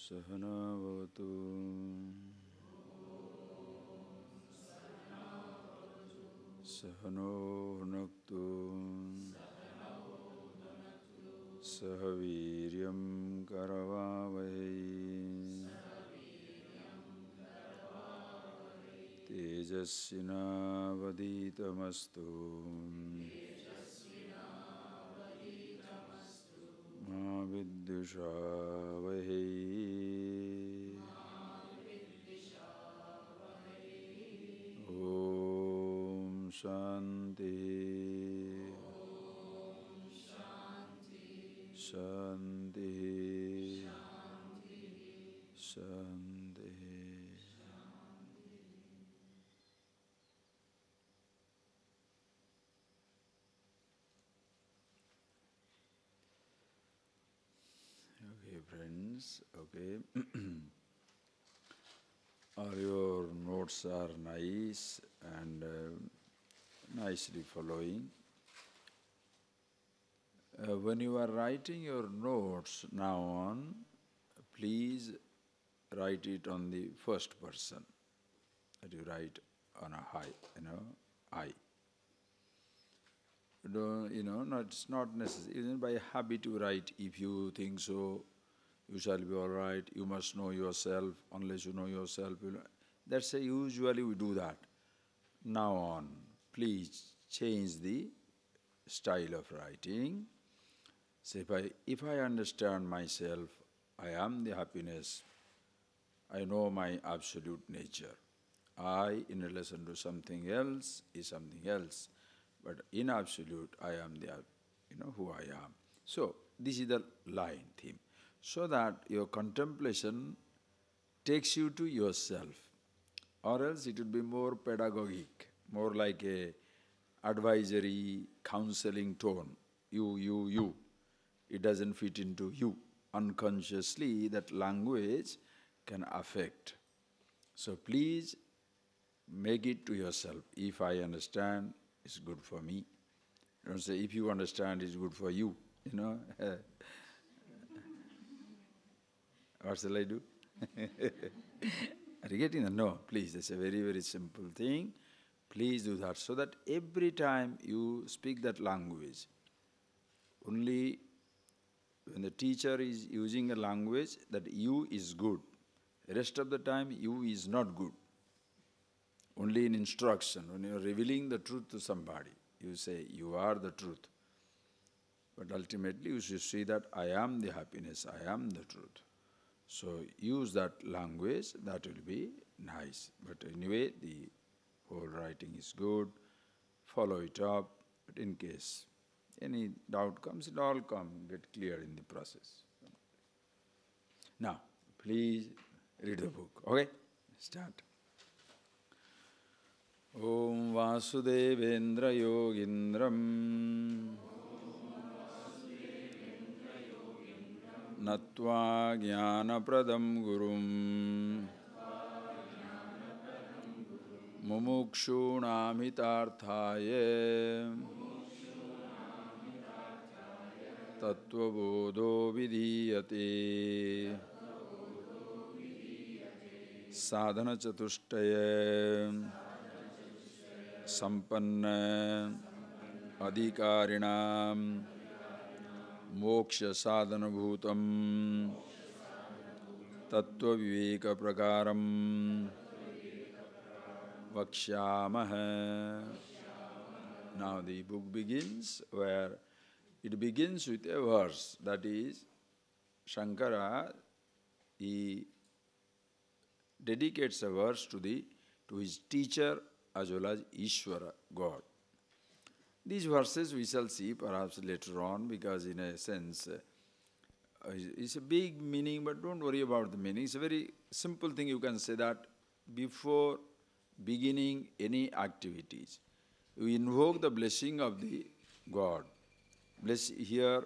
Sahana Vavatu Sahano Hunaktu Sahaviryam Karavavai Tejasvinavaditamastu Ma Viddushavai Om Shanti Shanti Shanti. Okay, friends, okay. All your notes are nice and nicely following. When you are writing your notes now on, please write it on the first person. That you write on a high, I. It's not necessary. Even by habit you write, if you think so, you shall be all right. You must know yourself. Unless you know yourself, that's usually we do that. Now on, please change the style of writing. Say, if I understand myself, I am the happiness. I know my absolute nature. I, in relation to something else, is something else. But in absolute, I am who I am. So, this is the line, theme. So that your contemplation takes you to yourself. Or else it will be more pedagogic, more like a advisory, counseling tone. You. It doesn't fit into you. Unconsciously, that language can affect. So please make it to yourself. If I understand, it's good for me. Don't say, if you understand, it's good for you. What shall I do? Are you getting that? No, please, it's a very, very simple thing. Please do that, so that every time you speak that language, only when the teacher is using a language, that you is good. The rest of the time, you is not good. Only in instruction, when you are revealing the truth to somebody, you say, you are the truth. But ultimately, you should see that I am the happiness, I am the truth. So use that language, that will be nice. But anyway, the whole writing is good. Follow it up. But in case any doubt comes, it all get clear in the process. Now, please read the book. Okay? Start. Om Vasudevendra Yogindram Natva Jnanapradam Gurum Mumukshunamitarthaye Tattva Bodho Vidhiyate Sadhana Chatushtaye Sampanna Adhikarinam Moksha Sadhana Bhutam Tattva Viveka Prakaram Vakshyamaha. Now the book begins where it begins with a verse, that is, Shankara, he dedicates a verse to his teacher as well as Ishvara, God. These verses we shall see perhaps later on, because in a sense it's a big meaning, but don't worry about the meaning. It's a very simple thing. You can say that before beginning any activities, you invoke the blessing of the God. Here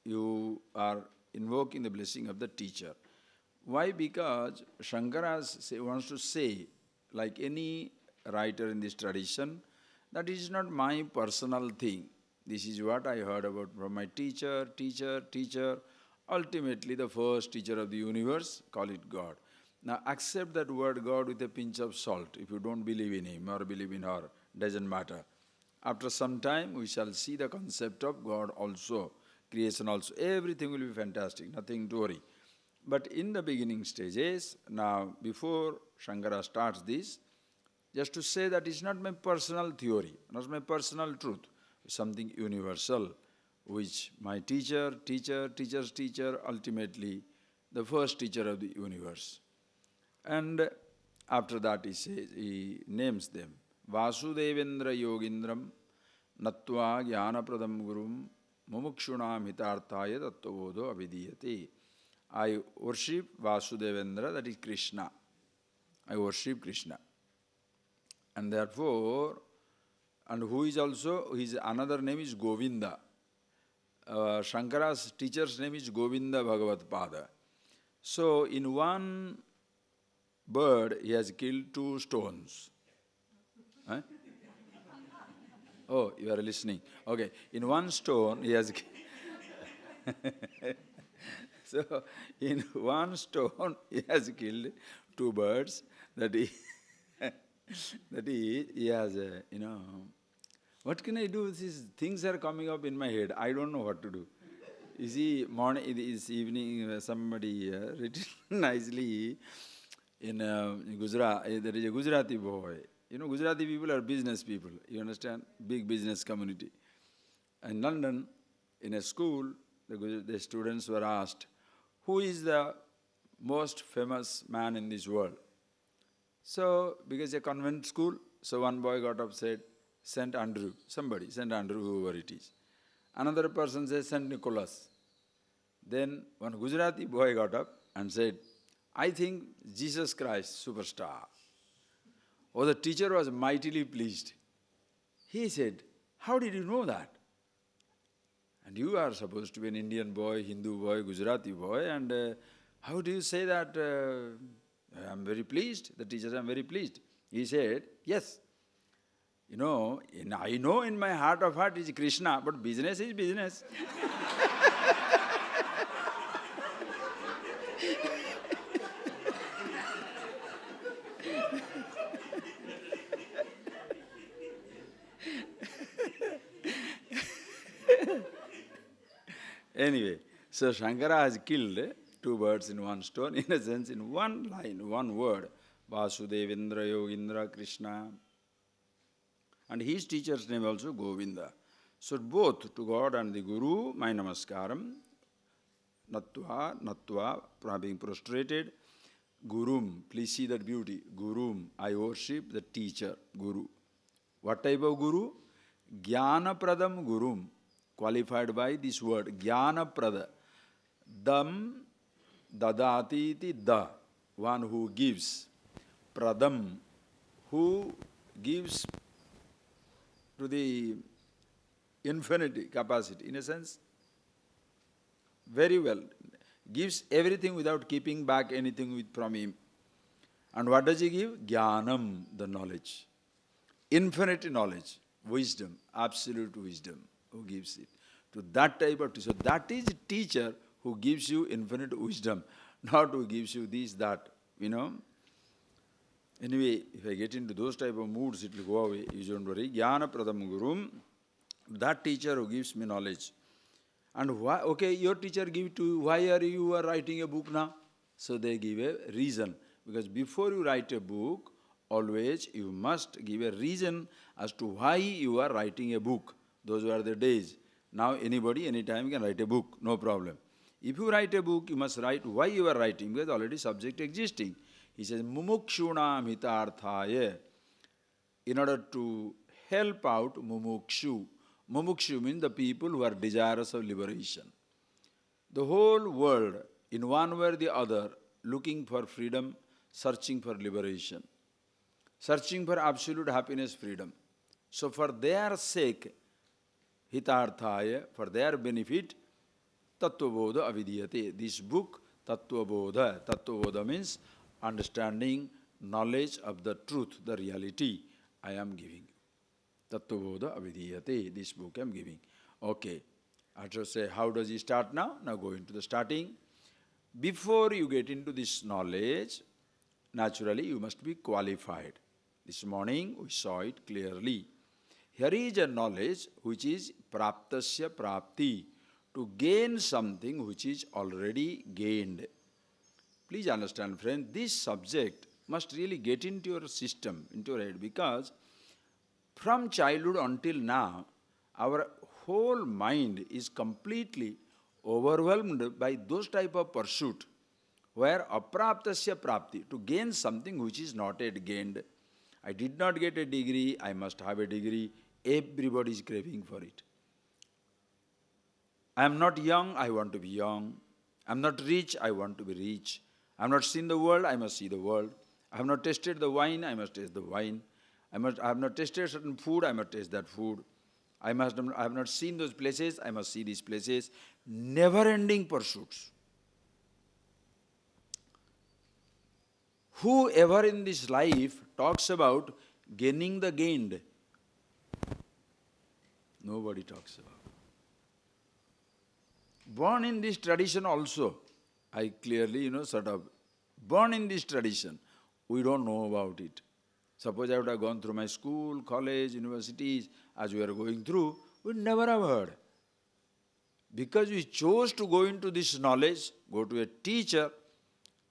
you are invoking the blessing of the teacher. Why? Because Shankara wants to say, like any writer in this tradition, that is not my personal thing. This is what I heard about from my teacher. Ultimately, the first teacher of the universe, call it God. Now, accept that word God with a pinch of salt. If you don't believe in him or believe in her, doesn't matter. After some time, we shall see the concept of God also, creation also. Everything will be fantastic, nothing to worry. But in the beginning stages, now, before Shankara starts this, just to say that it's not my personal theory, not my personal truth, it's something universal, which my teacher's teacher, ultimately the first teacher of the universe. And after that he says, he names them. Vasudevendra Yogindram Natva Jnanapradam Gurum Mumukshunam Hitarthaya Tattvabodho Abhidiyate. I worship Vasudevendra, that is Krishna. I worship Krishna. And therefore, and who is also, his another name is Govinda. Shankara's teacher's name is Govinda Bhagavat Pada. So in one bird he has killed 2 stones. Huh? Oh, you are listening. Okay, in one stone he has so in one stone he has killed 2 birds. That he has, what can I do? These things are coming up in my head. I don't know what to do. You see, this evening, somebody written nicely in Gujarat. There is a Gujarati boy. Gujarati people are business people. You understand? Big business community. In London, in a school, the students were asked, who is the most famous man in this world? So, because a convent school, so one boy got up, said, Saint Andrew. Somebody, Saint Andrew, whoever it is. Another person says, Saint Nicholas. Then one Gujarati boy got up and said, I think Jesus Christ, superstar. Oh, the teacher was mightily pleased. He said, how did you know that? And you are supposed to be an Indian boy, Hindu boy, Gujarati boy, and how do you say that? I am very pleased. The teacher said, I am very pleased. He said, yes. I know in my heart of heart is Krishna, but business is business. Anyway, so Shankara has killed 2 birds in one stone, in a sense, in one line, one word. Vasudevendra Yogindra Krishna. And his teacher's name also Govinda. So both to God and the Guru, my namaskaram, natva, being prostrated. Gurum, please see that beauty. Gurum, I worship the teacher, Guru. What type of Guru? Jnanapradam Gurum, qualified by this word, Jnanaprada. Dam dadati iti da, one who gives. Pradam, who gives to the infinity capacity, in a sense, very well. Gives everything without keeping back anything from him. And what does he give? Jnanam, the knowledge. Infinite knowledge, wisdom, absolute wisdom. Who gives it? To that type of teacher. So that is a teacher who gives you infinite wisdom, not who gives you this, that, Anyway, if I get into those type of moods, it will go away. You don't worry. Jnana Pradam Gurum, that teacher who gives me knowledge. And why? Okay, your teacher give to you. Why are you writing a book now? So they give a reason. Because before you write a book, always you must give a reason as to why you are writing a book. Those were the days. Now anybody, anytime can write a book, no problem. If you write a book, you must write why you are writing, because already subject existing. He says, Mumukshunam hitarthaya, in order to help out mumukshu. Mumukshu means the people who are desirous of liberation. The whole world, in one way or the other, looking for freedom, searching for liberation, searching for absolute happiness, freedom. So for their sake, hitarthaya, for their benefit, Tattva Bodha Avidiyate. This book, Tattva Bodha. Tattva Bodha means understanding, knowledge of the truth, the reality I am giving. Tattva Bodha Avidiyate. This book I am giving. Okay. After say, how does he start now? Now go into the starting. Before you get into this knowledge, naturally you must be qualified. This morning we saw it clearly. Here is a knowledge which is praptasya prapti, to gain something which is already gained. Please understand, friend, this subject must really get into your system, into your head, because from childhood until now, our whole mind is completely overwhelmed by those type of pursuit, where apraptasya prapti, to gain something which is not yet gained. I did not get a degree, I must have a degree. Everybody is craving for it. I am not young, I want to be young. I am not rich, I want to be rich. I have not seen the world, I must see the world. I have not tasted the wine, I must taste the wine. I have not tasted certain food, I must taste that food. I have not seen those places, I must see these places. Never-ending pursuits. Whoever in this life talks about gaining the gained, nobody talks about. Born in this tradition also, I clearly, born in this tradition, we don't know about it. Suppose I would have gone through my school, college, universities, as we are going through, we never have heard. Because we chose to go into this knowledge, go to a teacher,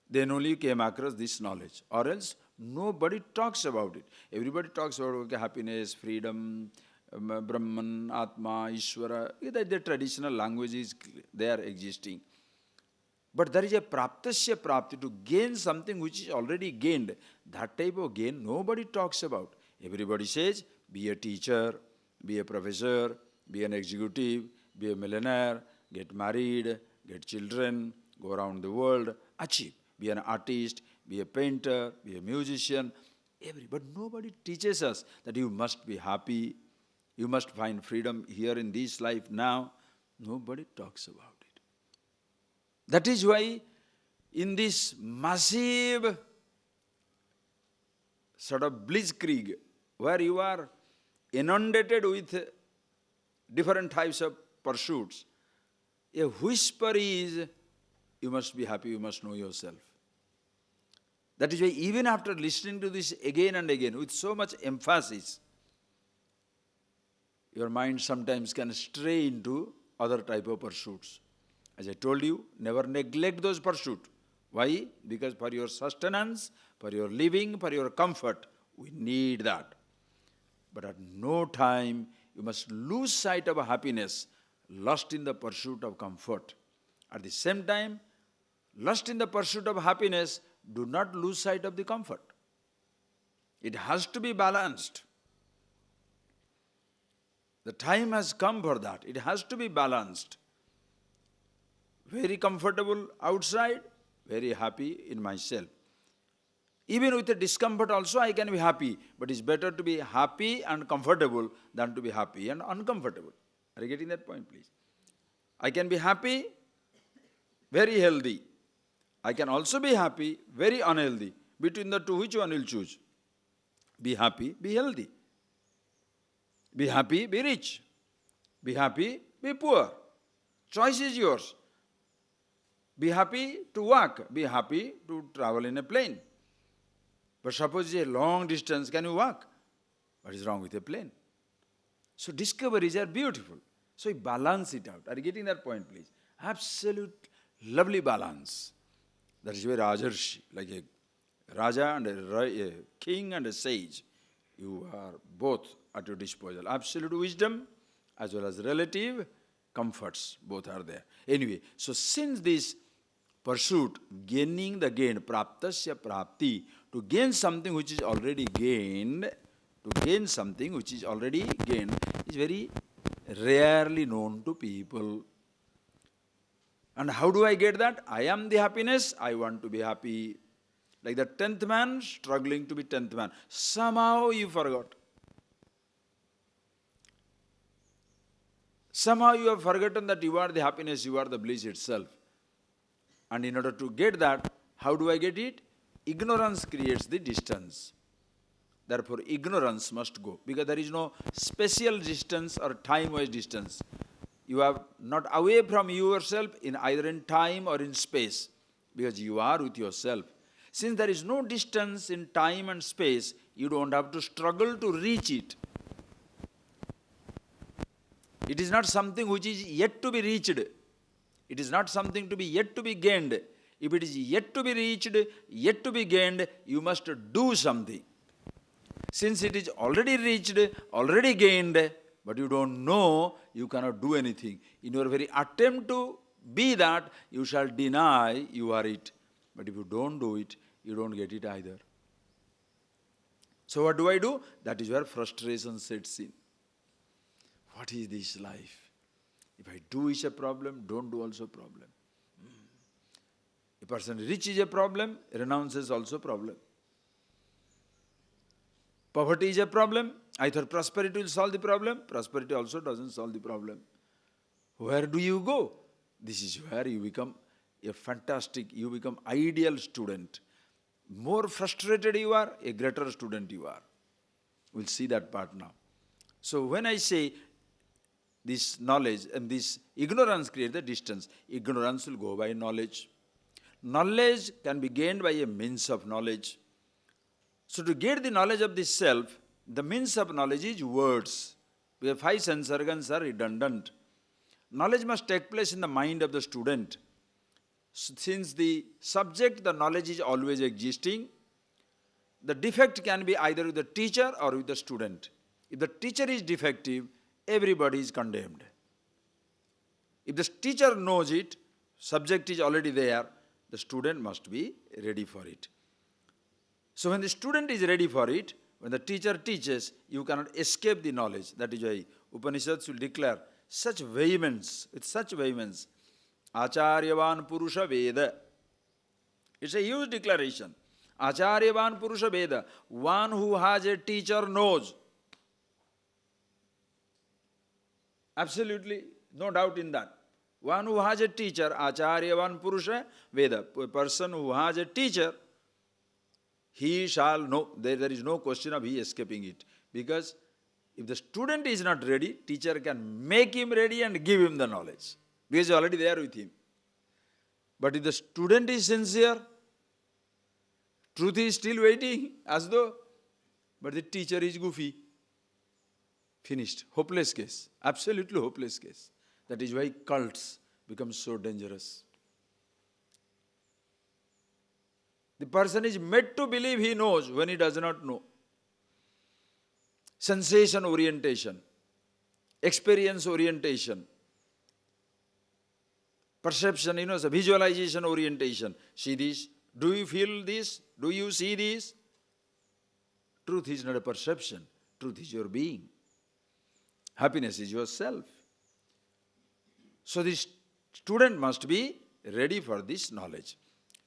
then only came across this knowledge. Or else, nobody talks about it. Everybody talks about happiness, freedom, Brahman, Atma, Ishvara. The traditional languages, they are existing. But there is a praptasya prapti, to gain something which is already gained. That type of gain nobody talks about. Everybody says, be a teacher, be a professor, be an executive, be a millionaire, get married, get children, go around the world, achieve. Be an artist, be a painter, be a musician. But nobody teaches us that you must be happy, you must find freedom here in this life now. Nobody talks about it. That is why in this massive sort of blitzkrieg, where you are inundated with different types of pursuits, a whisper is, you must be happy, you must know yourself. That is why even after listening to this again and again with so much emphasis, your mind sometimes can stray into other type of pursuits. As I told you, never neglect those pursuits. Why? Because for your sustenance, for your living, for your comfort, we need that. But at no time you must lose sight of happiness, lost in the pursuit of comfort. At the same time, lost in the pursuit of happiness, do not lose sight of the comfort. It has to be balanced. The time has come for that. It has to be balanced. Very comfortable outside, very happy in myself. Even with the discomfort also I can be happy, but it's better to be happy and comfortable than to be happy and uncomfortable. Are you getting that point, please? I can be happy, very healthy. I can also be happy, very unhealthy. Between the two, which one will choose? Be happy, be healthy. Be happy, be rich. Be happy, be poor. Choice is yours. Be happy to walk. Be happy to travel in a plane. But suppose it's a long distance, can you walk? What is wrong with a plane? So discoveries are beautiful. So you balance it out. Are you getting that point, please? Absolute lovely balance. That is where Rajarshi, like a Raja and a king and a sage, you are both at your disposal. Absolute wisdom as well as relative comforts, both are there. Anyway, so since this pursuit, gaining the gain, praptasya prapti, to gain something which is already gained, is very rarely known to people. And how do I get that? I am the happiness, I want to be happy. Like the 10th man struggling to be 10th man. Somehow you forgot. Somehow you have forgotten that you are the happiness, you are the bliss itself. And in order to get that, how do I get it? Ignorance creates the distance. Therefore, ignorance must go. Because there is no special distance or time-wise distance. You are not away from yourself in either in time or in space, because you are with yourself. Since there is no distance in time and space, you don't have to struggle to reach it. It is not something which is yet to be reached. It is not something to be yet to be gained. If it is yet to be reached, yet to be gained, you must do something. Since it is already reached, already gained, but you don't know, you cannot do anything. In your very attempt to be that, you shall deny you are it. But if you don't do it, you don't get it either. So what do? That is where frustration sets in. What is this life? If I do is a problem, don't do also a problem. A person rich is a problem, renounces also a problem. Poverty is a problem. I thought prosperity will solve the problem. Prosperity also doesn't solve the problem. Where do you go? This is where you become a fantastic, you become ideal student. More frustrated you are, a greater student you are. We'll see that part now. So when I say this knowledge and this ignorance creates the distance, ignorance will go by knowledge. Knowledge can be gained by a means of knowledge. So to get the knowledge of the self, the means of knowledge is words. Because 5 sense organs are redundant. Knowledge must take place in the mind of the student. Since the subject, the knowledge is always existing, the defect can be either with the teacher or with the student. If the teacher is defective, everybody is condemned. If the teacher knows it, subject is already there, the student must be ready for it. So when the student is ready for it, when the teacher teaches, you cannot escape the knowledge. That is why Upanishads will declare such vehemence, with such vehemence, Acharyavan Purusha Veda. It's a huge declaration. Acharyavan Purusha Veda. One who has a teacher knows. Absolutely, no doubt in that. One who has a teacher, Acharyavan Purusha Veda. A person who has a teacher, he shall know. There is no question of he escaping it. Because if the student is not ready, teacher can make him ready and give him the knowledge. Because he is already there with him. But if the student is sincere, truth is still waiting, as though, but the teacher is goofy. Finished. Hopeless case. Absolutely hopeless case. That is why cults become so dangerous. The person is made to believe he knows when he does not know. Sensation orientation, experience orientation, perception, visualization orientation. See this? Do you feel this? Do you see this? Truth is not a perception. Truth is your being. Happiness is yourself. So this student must be ready for this knowledge.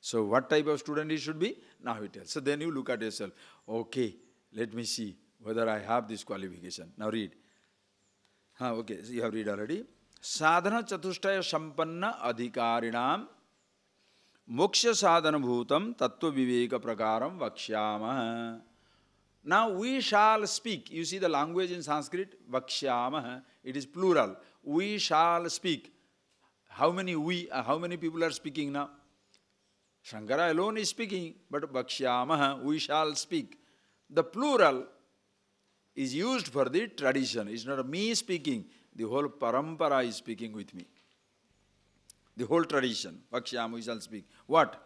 So what type of student he should be? Now he tells. So then you look at yourself. Okay, let me see whether I have this qualification. Now read. Okay, so you have read already. Sadhana chatushtaya sampanna adhikarinam moksha sadhana bhutam tattva viveka prakaram vakshyamah. Now we shall speak. You see the language in Sanskrit? Vakshyamah. It is plural. We shall speak. How many people are speaking now? Shankara alone is speaking, but Vakshyamah, we shall speak. The plural is used for the tradition. It's not me speaking. The whole parampara is speaking with me. The whole tradition. Vakshyamah, we shall speak. What?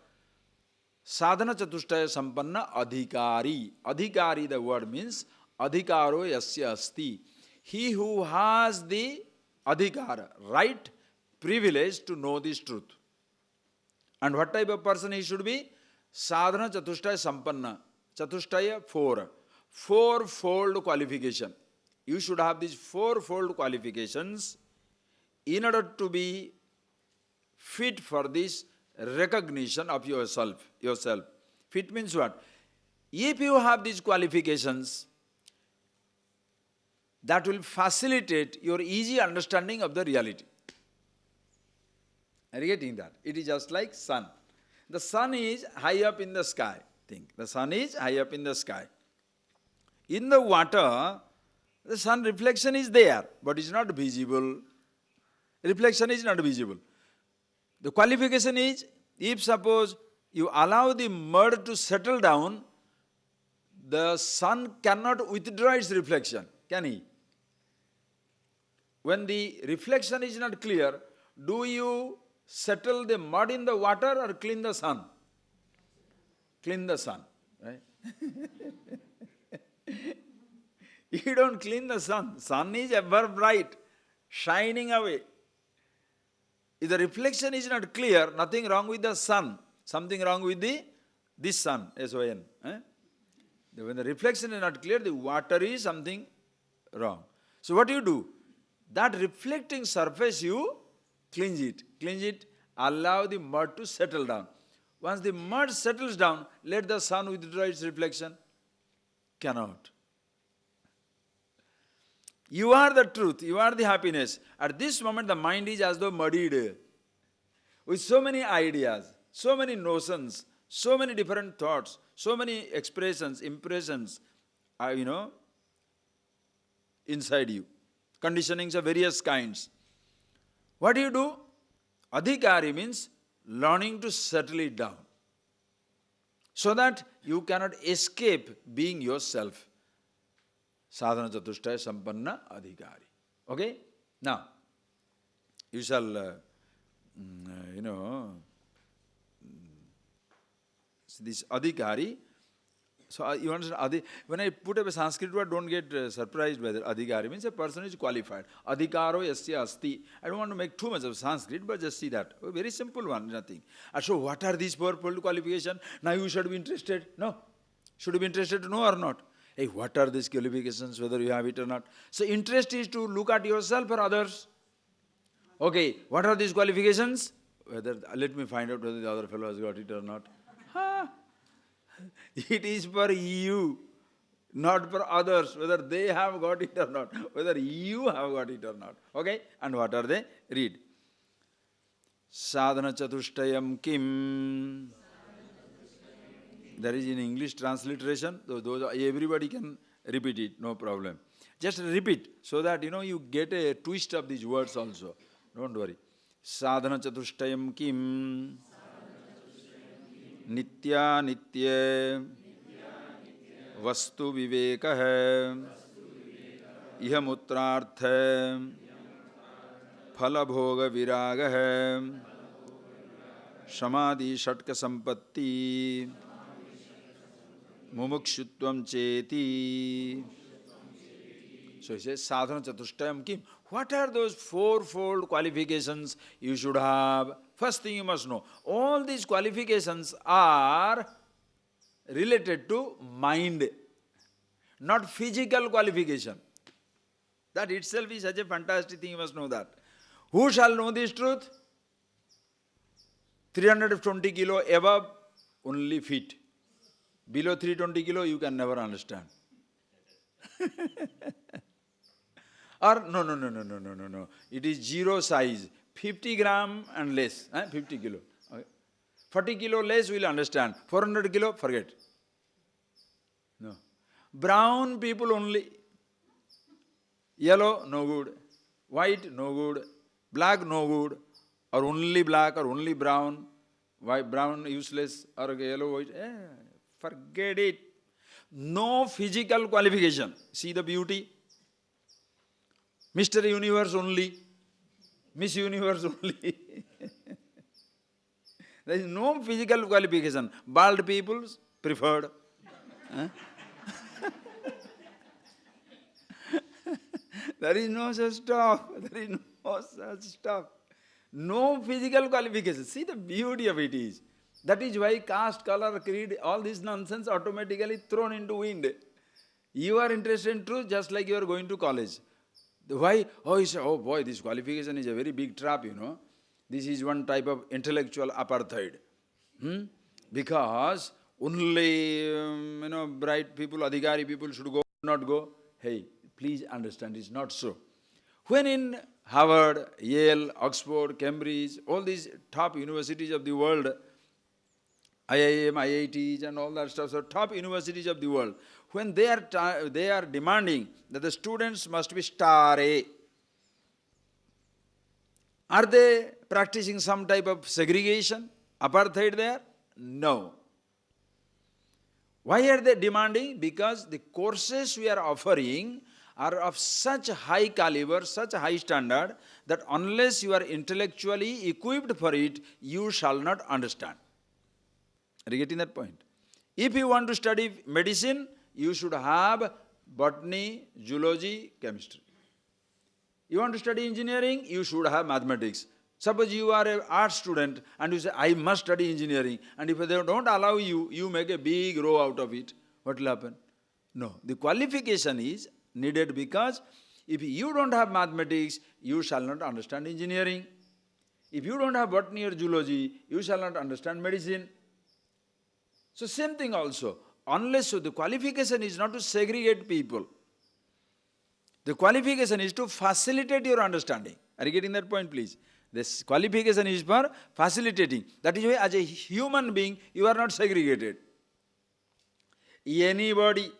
Sadhana chatushtaya sampanna adhikari. Adhikari, the word means adhikaro yasya asti. He who has the adhikara, right, privilege to know this truth. And what type of person he should be? Sadhana chatushtaya sampanna. Chatushtaya, 4. Fourfold qualification. You should have these fourfold qualifications in order to be fit for this recognition of yourself. Fit means what? If you have these qualifications, that will facilitate your easy understanding of the reality. Are you getting that? It is just like sun. The sun is high up in the sky. Think. The sun is high up in the sky. In the water, the sun reflection is there, but it's not visible. Reflection is not visible. The qualification is, if suppose you allow the mud to settle down, the sun cannot withdraw its reflection, can he? When the reflection is not clear, do you settle the mud in the water or clean the sun? Clean the sun, right? You don't clean the sun. Sun is ever bright, shining away. If the reflection is not clear, nothing wrong with the sun. Something wrong with this sun, S-O-N. When the reflection is not clear, the water is something wrong. So what do? That reflecting surface, you cleanse it. Cleanse it, allow the mud to settle down. Once the mud settles down, let the sun withdraw its reflection. Cannot. You are the truth, you are the happiness. At this moment, the mind is as though muddied with so many ideas, so many notions, so many different thoughts, so many expressions, impressions, inside you. Conditionings of various kinds. What do? Adhikari means learning to settle it down, so that you cannot escape being yourself. Sadhana Chatushtaya Sampanna Adhikari. Okay? Now, you shall, this Adhikari. So you understand, when I put up a Sanskrit word, don't get surprised by that. Adhikari means a person is qualified. Adhikaro yasya asti. I don't want to make too much of Sanskrit, but just see that. A very simple one, nothing. So what are these purple qualifications? Now you should be interested. No. Should you be interested to know or not? Hey, what are these qualifications, whether you have it or not? So interest is to look at yourself or others. Okay, what are these qualifications? Let me find out whether the other fellow has got it or not. It is for you, not for others, whether they have got it or not, whether you have got it or not. Okay? And what are they? Read. Sadhana Chatushtayam Kim. There is in English transliteration, everybody can repeat it, no problem. Just repeat so that you get a twist of these words also. Don't worry. Sadhana Chatushtayam Kim. Nitya Nitya Vastu Viveka hai Iha Mutrartha Phala Bhoga Viraga hai Samadhi Shatka Sampatti Mumukshutvam Cheti. So he says, Sadhana Chatushtayam Kim. What are those fourfold qualifications you should have? First thing you must know, all these qualifications are related to mind, not physical qualification. That itself is such a fantastic thing, you must know that. Who shall know this truth? 320 kilo above, only feet. Below 320 kilo, you can never understand. Or, no. It is zero size. 50 gram and less, 50 kilo. Okay. 40 kilo less, we will understand. 400 kilo, forget. No. Brown people only. Yellow, no good. White, no good. Black, no good. Or only black or only brown. White, brown, useless. Or yellow, white. Forget it. No physical qualification. See the beauty. Mr. Universe only. Miss Universe only. There is no physical qualification. Bald people preferred. There is no such stuff. There is no such stuff. No physical qualification. See the beauty of it is. That is why caste, color, creed, all this nonsense automatically thrown into wind. You are interested in truth just like you are going to college. Why? You say, oh boy, this qualification is a very big trap, This is one type of intellectual apartheid. Because only, bright people, adhikari people should go, not go. Hey, please understand, it's not so. When in Harvard, Yale, Oxford, Cambridge, all these top universities of the world, IIM, IITs and all that stuff, so top universities of the world, when they are demanding that the students must be star A, Are they practicing some type of segregation, apartheid there? No. Why are they demanding? Because the courses we are offering are of such high caliber, such high standard, that unless you are intellectually equipped for it, you shall not understand. Are you getting that point? If you want to study medicine, you should have botany, zoology, chemistry. You want to study engineering, you should have mathematics. Suppose you are an art student and you say, I must study engineering, and if they don't allow you, you make a big row out of it, what will happen? No, the qualification is needed, because if you don't have mathematics, you shall not understand engineering. If you don't have botany or zoology, you shall not understand medicine. So same thing also, unless so the qualification is not to segregate people. The qualification is to facilitate your understanding. Are you getting that point, please? This qualification is for facilitating. That is why as a human being, you are not segregated. Anybody,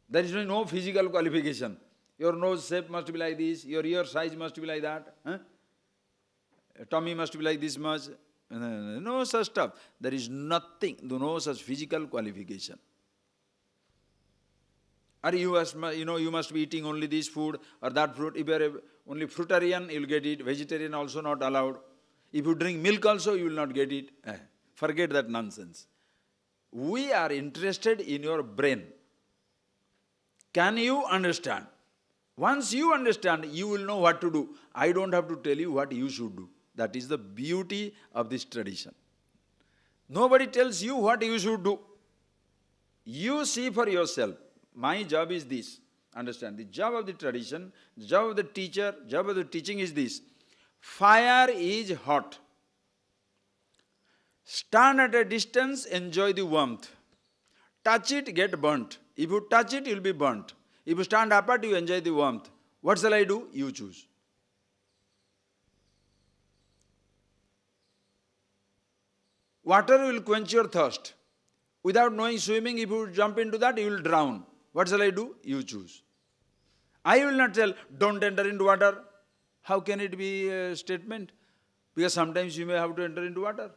there is no physical qualification. Your nose shape must be like this, your ear size must be like that, tummy must be like this much. No such stuff. There is nothing, no such physical qualification. Or you must be eating only this food or that fruit. If you are only fruitarian, you will get it. Vegetarian also not allowed. If you drink milk also, you will not get it. Forget that nonsense. We are interested in your brain. Can you understand? Once you understand, you will know what to do. I don't have to tell you what you should do. That is the beauty of this tradition. Nobody tells you what you should do. You see for yourself. My job is this. Understand, the job of the tradition, the job of the teacher, job of the teaching is this. Fire is hot. Stand at a distance, enjoy the warmth. Touch it, get burnt. If you touch it, you will be burnt. If you stand apart, you enjoy the warmth. What shall I do? You choose. Water will quench your thirst. Without knowing swimming, if you jump into that, you will drown. What shall I do? You choose. I will not tell, don't enter into water. How can it be a statement? Because sometimes you may have to enter into water.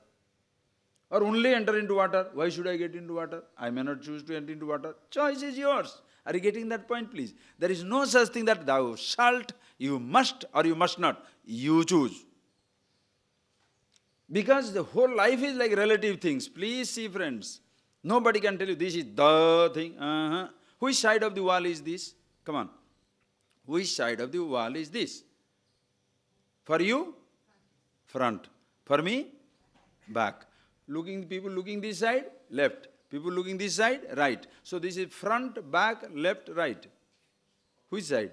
Or only enter into water. Why should I get into water? I may not choose to enter into water. Choice is yours. Are you getting that point, please? There is no such thing that thou shalt, you must, or you must not. You choose. Because the whole life is like relative things. Please see, friends. Nobody can tell you this is the thing. Which side of the wall is this? Come on. Which side of the wall is this? For you? Front. For me? Back. People looking this side? Left. People looking this side? Right. So this is front, back, left, right. Which side?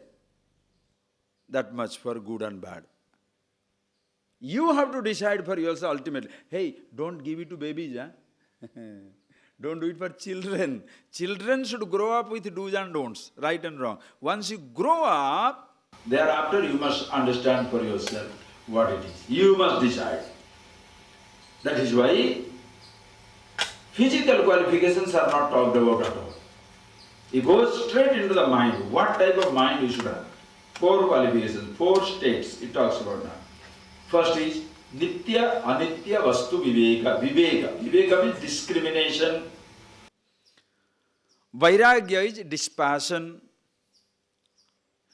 That much for good and bad. You have to decide for yourself ultimately. Hey, don't give it to babies. Don't do it for children. Children should grow up with do's and don'ts, right and wrong. Once you grow up, thereafter you must understand for yourself what it is. You must decide. That is why physical qualifications are not talked about at all. It goes straight into the mind. What type of mind you should have? 4 qualifications, 4 states it talks about now. First is Nitya, Anitya, Vastu, Viveka. Viveka means discrimination. Vairagya is dispassion.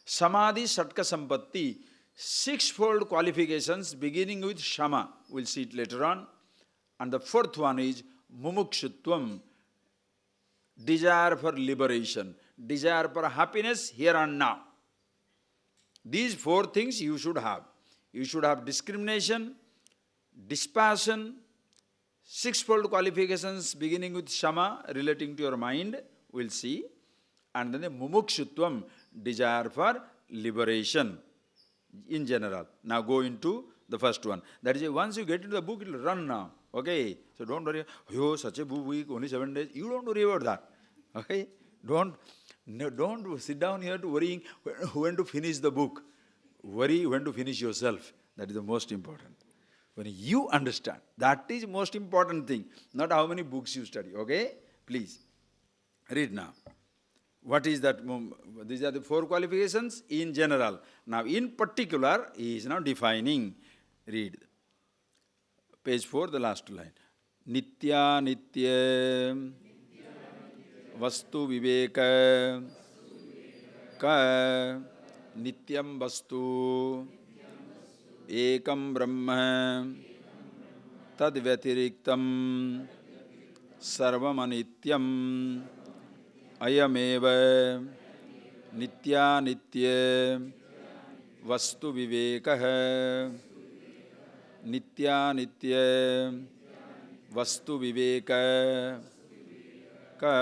Samadhi, Satka, Sampatti. 6-fold qualifications beginning with Shama. We'll see it later on. And the 4th one is Mumukshutvam. Desire for liberation. Desire for happiness here and now. These 4 things you should have. You should have discrimination, dispassion, 6-fold qualifications beginning with Shama relating to your mind, we'll see. And then the Mumukshutvam, desire for liberation in general. Now go into the first one. That is, once you get into the book, it will run now. Okay? So don't worry, oh, such a week, only 7 days. You don't worry about that. Okay? Don't sit down here to worrying when to finish the book. Worry when to finish yourself. That is the most important. When you understand, that is the most important thing. Not how many books you study. Okay? Please. Read now. What is that? These are the four qualifications in general. Now in particular, he is now defining. Read. Page 4, the last line. Nitya nitya vastu viveka ka nityam vastu ekam brahma tad vyatiriktam sarvam anityam ayameva nitya nitya vastu viveka nitya nitya vastu viveka ka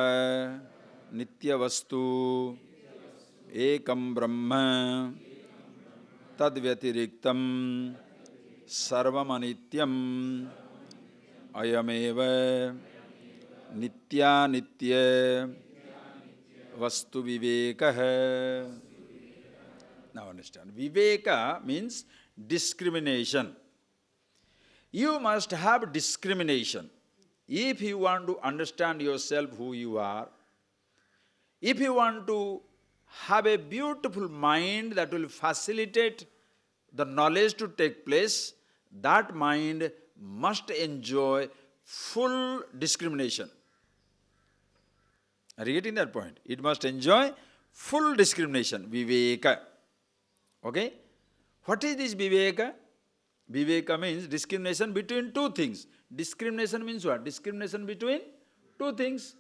nitya vastu ekam brahma tad vyatiriktam sarvam anityam ayameva nitya nitya vastu viveka. Now understand. Viveka means discrimination. You must have discrimination. If you want to understand yourself who you are, if you want to have a beautiful mind that will facilitate the knowledge to take place, that mind must enjoy full discrimination. Are you getting that point? It must enjoy full discrimination, viveka. Okay? What is this viveka? Viveka means discrimination between two things. Discrimination means what? Discrimination between two things.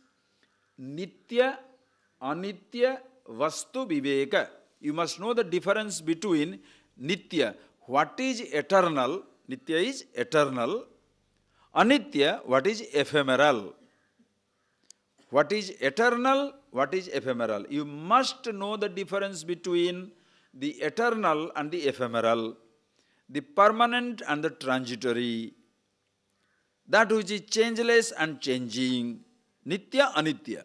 Nitya, anitya, vastu viveka. You must know the difference between nitya, what is eternal, nitya is eternal, anitya, what is ephemeral. What is eternal, what is ephemeral. You must know the difference between the eternal and the ephemeral, the permanent and the transitory, that which is changeless and changing, nitya, anitya,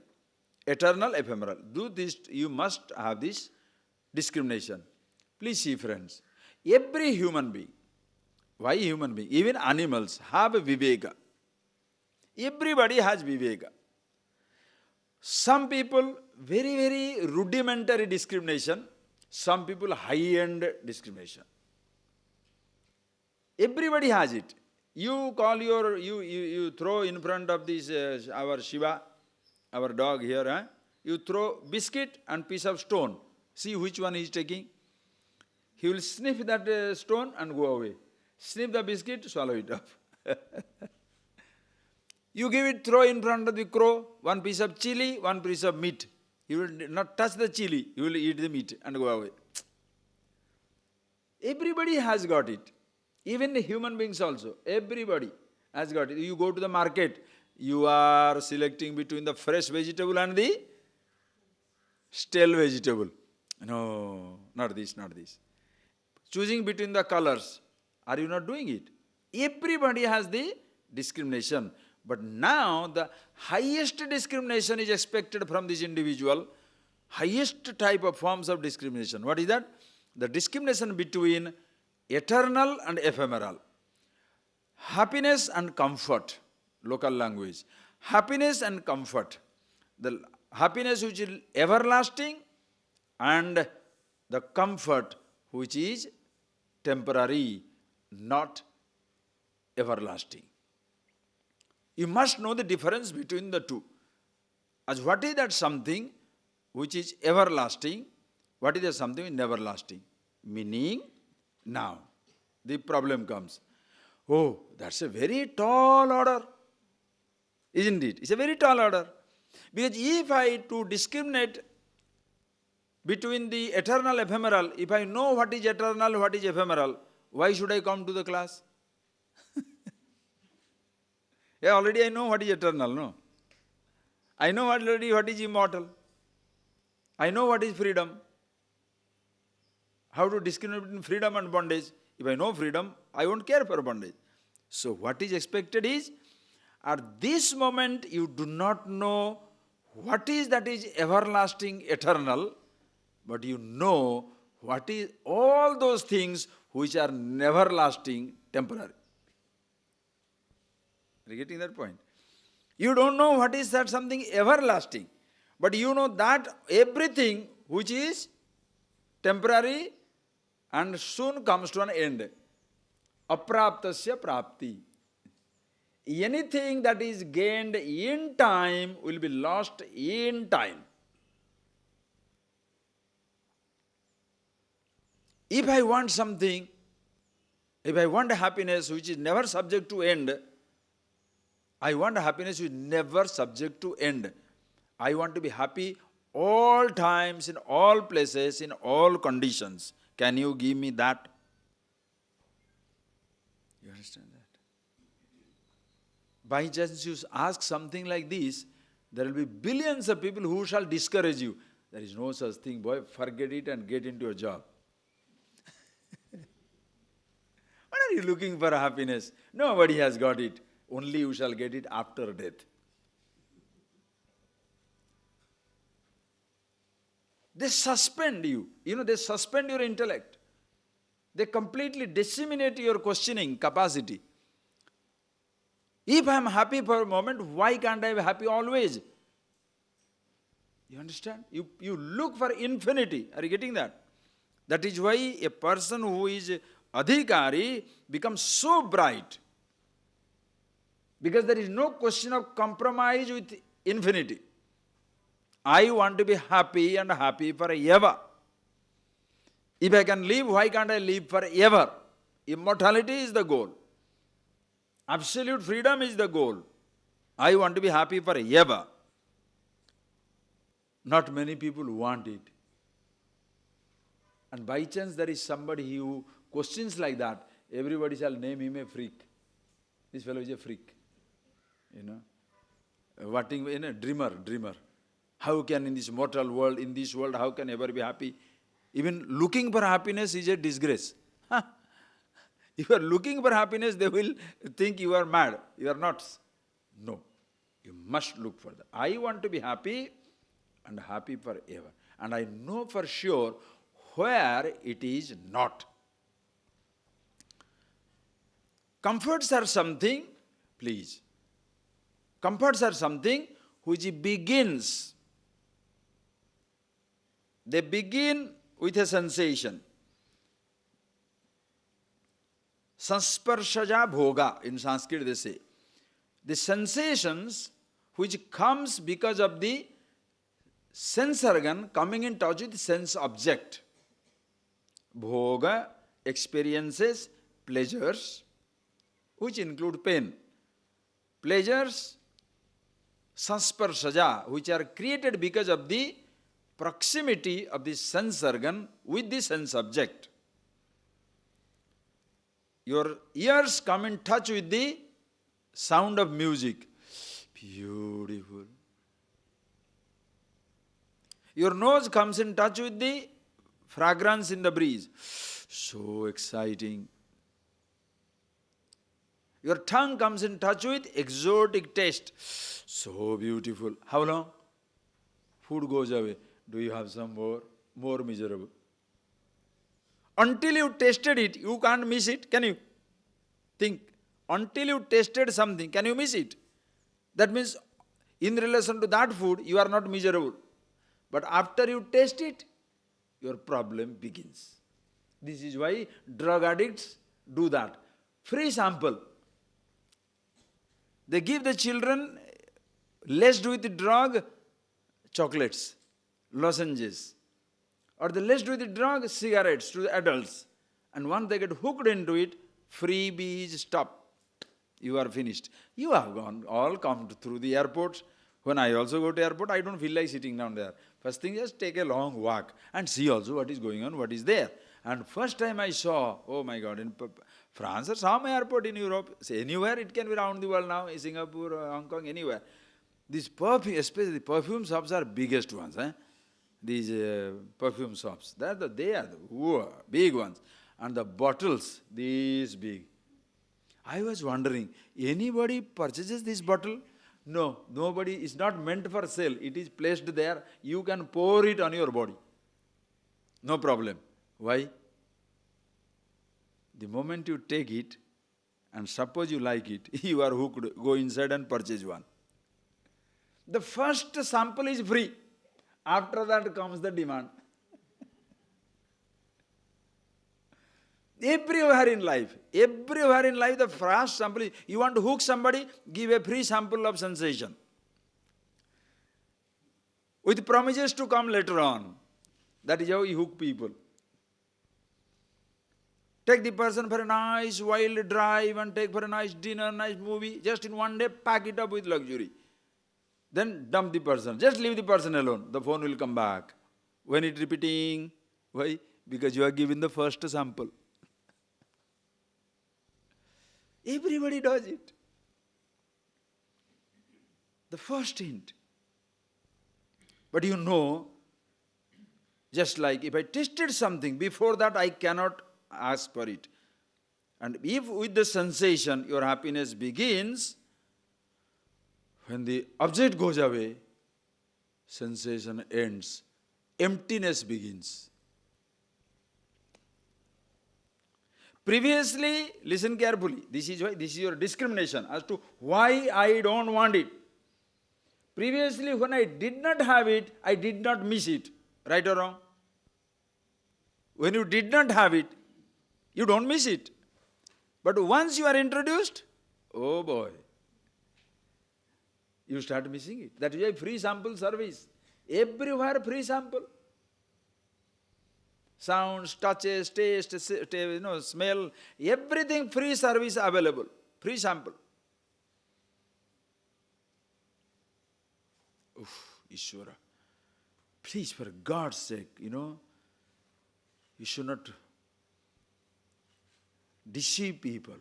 eternal, ephemeral. Do this, you must have this discrimination. Please see, friends, every human being, why human being? Even animals have a viveka. Everybody has viveka. Some people, very, very rudimentary discrimination. Some people, high-end discrimination. Everybody has it. You call your, you throw in front of this, our Shiva, our dog here, you throw biscuit and piece of stone. See which one he is taking. He will sniff that stone and go away. Sniff the biscuit, swallow it up. You give it, throw in front of the crow, one piece of chili, one piece of meat. He will not touch the chili, he will eat the meat and go away. Everybody has got it. Even the human beings also. Everybody has got it. You go to the market, you are selecting between the fresh vegetable and the stale vegetable. No, not this, not this. Choosing between the colors. Are you not doing it? Everybody has the discrimination. But now the highest discrimination is expected from this individual. Highest type of forms of discrimination. What is that? The discrimination between eternal and ephemeral. Happiness and comfort. Local language. Happiness and comfort. The happiness which is everlasting and the comfort which is temporary, not everlasting. You must know the difference between the two. As what is that something which is everlasting, what is that something which is never lasting? Meaning, now, the problem comes. Oh, that's a very tall order. Isn't it? It's a very tall order. Because if I to discriminate between the eternal, ephemeral, if I know what is eternal, what is ephemeral, why should I come to the class? Yeah, already I know what is eternal, no? I know already what is immortal. I know what is freedom. How to discriminate between freedom and bondage. If I know freedom, I won't care for bondage. So what is expected is, at this moment you do not know what is that is everlasting, eternal, but you know what is all those things which are never lasting, temporary. Are you getting that point? You don't know what is that something everlasting. But you know that everything which is temporary and soon comes to an end. Apraptasya prapti. Anything that is gained in time will be lost in time. If I want something, if I want happiness which is never subject to end, I want happiness which is never subject to end. I want to be happy all times, in all places, in all conditions. Can you give me that? You understand that? By chance you ask something like this, there will be billions of people who shall discourage you. There is no such thing, boy, forget it and get into a job. What are you looking for happiness? Nobody has got it. Only you shall get it after death. They suspend you. They suspend your intellect. They completely disseminate your questioning capacity. If I am happy for a moment, why can't I be happy always? You understand? You look for infinity. Are you getting that? That is why a person who is adhikari becomes so bright. Because there is no question of compromise with infinity. I want to be happy and happy forever. If I can live, why can't I live forever? Immortality is the goal. Absolute freedom is the goal. I want to be happy forever. Not many people want it. And by chance there is somebody who questions like that, everybody shall name him a freak. This fellow is a freak. Dreamer. How can in this mortal world, in this world, how can ever be happy? Even looking for happiness is a disgrace. If you are looking for happiness, they will think you are mad, you are nuts. No, you must look for that. I want to be happy and happy forever. And I know for sure where it is not. Comforts are something, please. Comforts are something which begins. They begin with a sensation. Sansparshaja bhoga, in Sanskrit they say. The sensations which comes because of the sense organ coming in touch with the sense object. Bhoga, experiences, pleasures, which include pain. Pleasures, sansparshaja, which are created because of the proximity of the sense organ with the sense object. Your ears come in touch with the sound of music. Beautiful. Your nose comes in touch with the fragrance in the breeze. So exciting. Your tongue comes in touch with exotic taste. So beautiful. How long? Food goes away. Do you have some more? More miserable. Until you tasted it, you can't miss it. Can you? Think. Until you tasted something, can you miss it? That means, in relation to that food, you are not miserable. But after you taste it, your problem begins. This is why drug addicts do that. Free sample. They give the children, laced with the drug, chocolates, lozenges. Or they laced with the drug, cigarettes to the adults. And once they get hooked into it, freebies stop. You are finished. You have all come through the airports. When I also go to airport, I don't feel like sitting down there. First thing, just take a long walk and see also what is going on, what is there. And first time I saw, oh my God, in France or some airport in Europe, say anywhere, it can be around the world now, in Singapore, Hong Kong, anywhere. These perfume, especially the perfume shops are biggest ones. These perfume shops, they are the big ones. And the bottles, these big. I was wondering, anybody purchases this bottle? No, nobody. It's not meant for sale. It is placed there. You can pour it on your body. No problem. Why? The moment you take it, and suppose you like it, you are hooked. Go inside and purchase one. The first sample is free. After that comes the demand. Everywhere in life, the first sample, you want to hook somebody, give a free sample of sensation. With promises to come later on. That is how you hook people. Take the person for a nice wild drive and take for a nice dinner, nice movie. Just in one day, pack it up with luxury. Then dump the person. Just leave the person alone. The phone will come back. When it's repeating, why? Because you are given the first sample. Everybody does it. The first hint. But you know, just like if I tasted something, before that I cannot ask for it. And if with the sensation your happiness begins, when the object goes away, sensation ends. Emptiness begins. Previously, listen carefully, this is your discrimination as to why I don't want it. Previously, when I did not have it, I did not miss it. Right or wrong? When you did not have it, you don't miss it. But once you are introduced, oh boy, you start missing it. That is why free sample service. Everywhere free sample. Sounds, touches, taste, smell, everything free service available. Free sample. Ishvara. Please, for God's sake, you should not deceive people.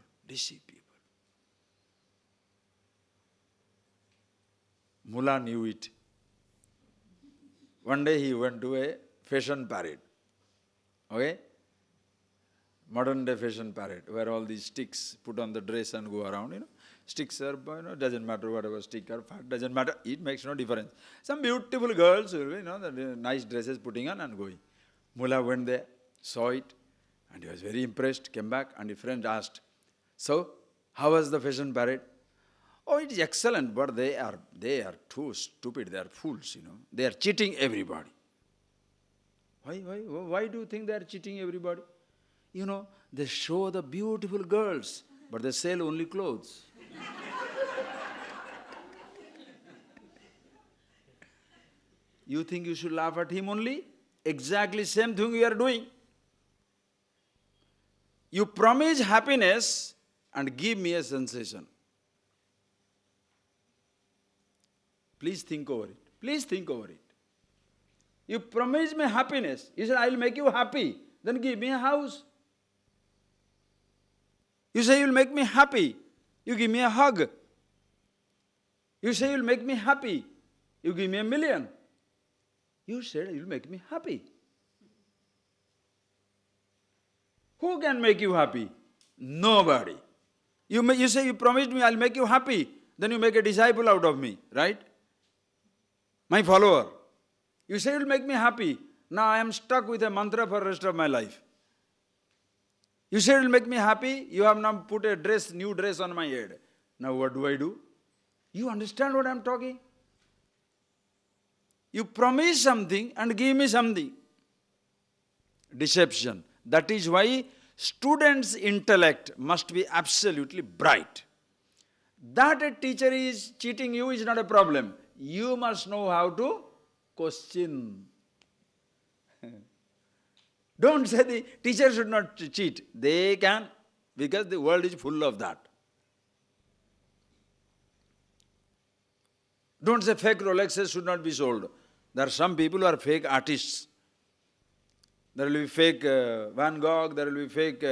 Mullah knew it. One day he went to a fashion parade. Okay? Modern day fashion parade, where all these sticks put on the dress and go around, Sticks are, doesn't matter whatever stick or fat, doesn't matter, it makes no difference. Some beautiful girls, the nice dresses putting on and going. Mullah went there, saw it, and he was very impressed, came back, and his friend asked, so, how was the fashion parade? Oh, it is excellent, but they are too stupid, they are fools, They are cheating everybody. Why do you think they are cheating everybody? They show the beautiful girls, but they sell only clothes. You think you should laugh at him only? Exactly same thing you are doing. You promise happiness and give me a sensation. Please think over it. You promise me happiness. You said, I will make you happy. Then give me a house. You say you will make me happy. You give me a hug. You say you will make me happy. You give me $1 million. You said you will make me happy. Who can make you happy? Nobody. You say you promised me I will make you happy. Then you make a disciple out of me, right? My follower. You say you will make me happy. Now I am stuck with a mantra for the rest of my life. You say you will make me happy. You have now put a new dress on my head. Now what do? You understand what I am talking? You promise something and give me something. Deception. That is why students' intellect must be absolutely bright. That a teacher is cheating you is not a problem. You must know how to question. Don't say the teacher should not cheat. They can, because the world is full of that. Don't say fake Rolexes should not be sold. There are some people who are fake artists. There will be fake Van Gogh, there will be fake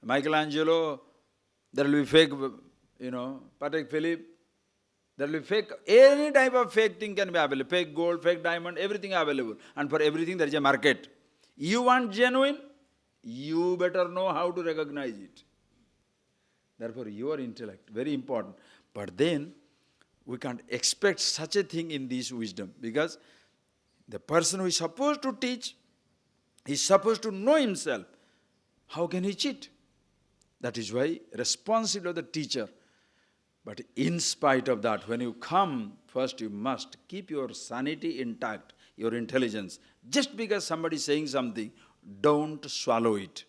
Michelangelo, there will be fake, Patek Philippe. There will be fake, any type of fake thing can be available. Fake gold, fake diamond, everything available. And for everything there is a market. You want genuine, you better know how to recognize it. Therefore, your intellect, very important. But then, we can't expect such a thing in this wisdom, because the person who is supposed to teach, he is supposed to know himself. How can he cheat? That is why responsibility of the teacher. But in spite of that, when you come, first you must keep your sanity intact. your intelligence. Just because somebody is saying something, don't swallow it.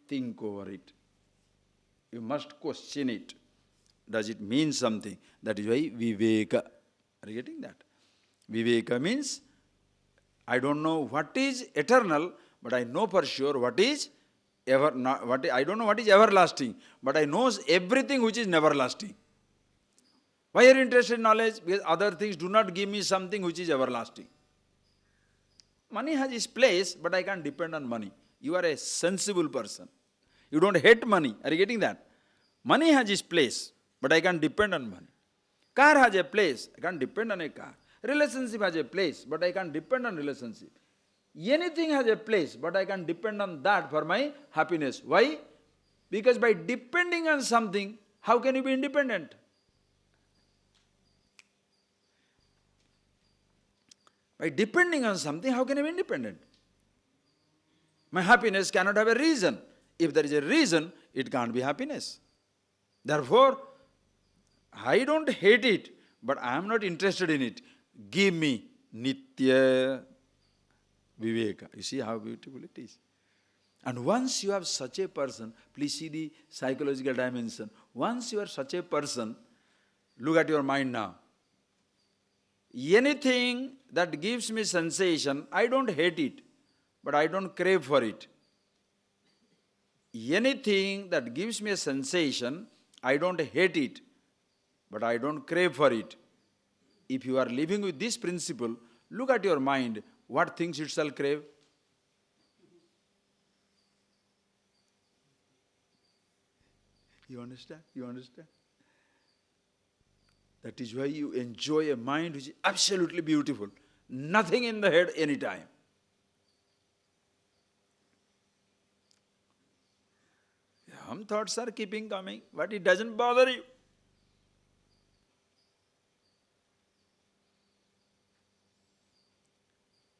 Think over it. You must question it. Does it mean something? That is why viveka. Are you getting that? Viveka means, I don't know what is eternal, but I know for sure what is I don't know what is everlasting, but I know everything which is never lasting. Why are you interested in knowledge? Because other things do not give me something which is everlasting. Money has its place, but I can't depend on money. You are a sensible person. You don't hate money. Are you getting that? Money has its place, but I can't depend on money. Car has a place. I can't depend on a car. Relationship has a place, but I can't depend on relationship. Anything has a place, but I can depend on that for my happiness. Why? Because by depending on something, how can you be independent? By depending on something, how can I be independent? My happiness cannot have a reason. If there is a reason, it can't be happiness. Therefore, I don't hate it, but I am not interested in it. Give me nitya viveka. You see how beautiful it is. And once you have such a person, please see the psychological dimension. Once you are such a person, look at your mind now. Anything that gives me sensation, I don't hate it, but I don't crave for it. Anything that gives me a sensation, I don't hate it, but I don't crave for it. If you are living with this principle, look at your mind, what things it shall crave? You understand? You understand? That is why you enjoy a mind which is absolutely beautiful. Nothing in the head anytime. Some thoughts are keeping coming, but it doesn't bother you.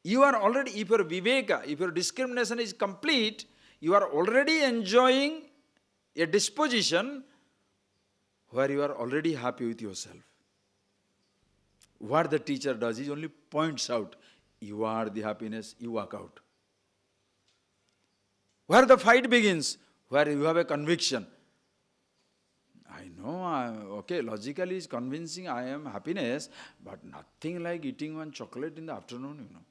You are already, if your viveka, if your discrimination is complete, you are already enjoying a disposition where you are already happy with yourself. What the teacher does is only points out, you are the happiness, you walk out. Where the fight begins, where you have a conviction. I know, okay, logically it's convincing I am happiness, but nothing like eating one chocolate in the afternoon, you know.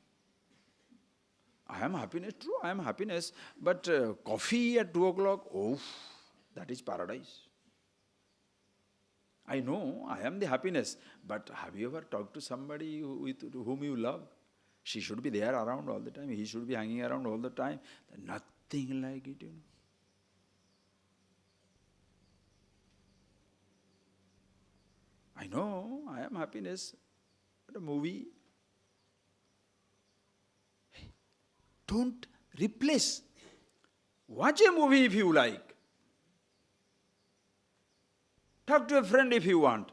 I am happiness, true, I am happiness, but coffee at 2 o'clock, oh, that is paradise. I know, I am the happiness, but have you ever talked to somebody with whom you love? She should be there around all the time, he should be hanging around all the time. Nothing like it, you know. I know, I am happiness, but a movie. Don't replace. Watch a movie if you like. Talk to a friend if you want.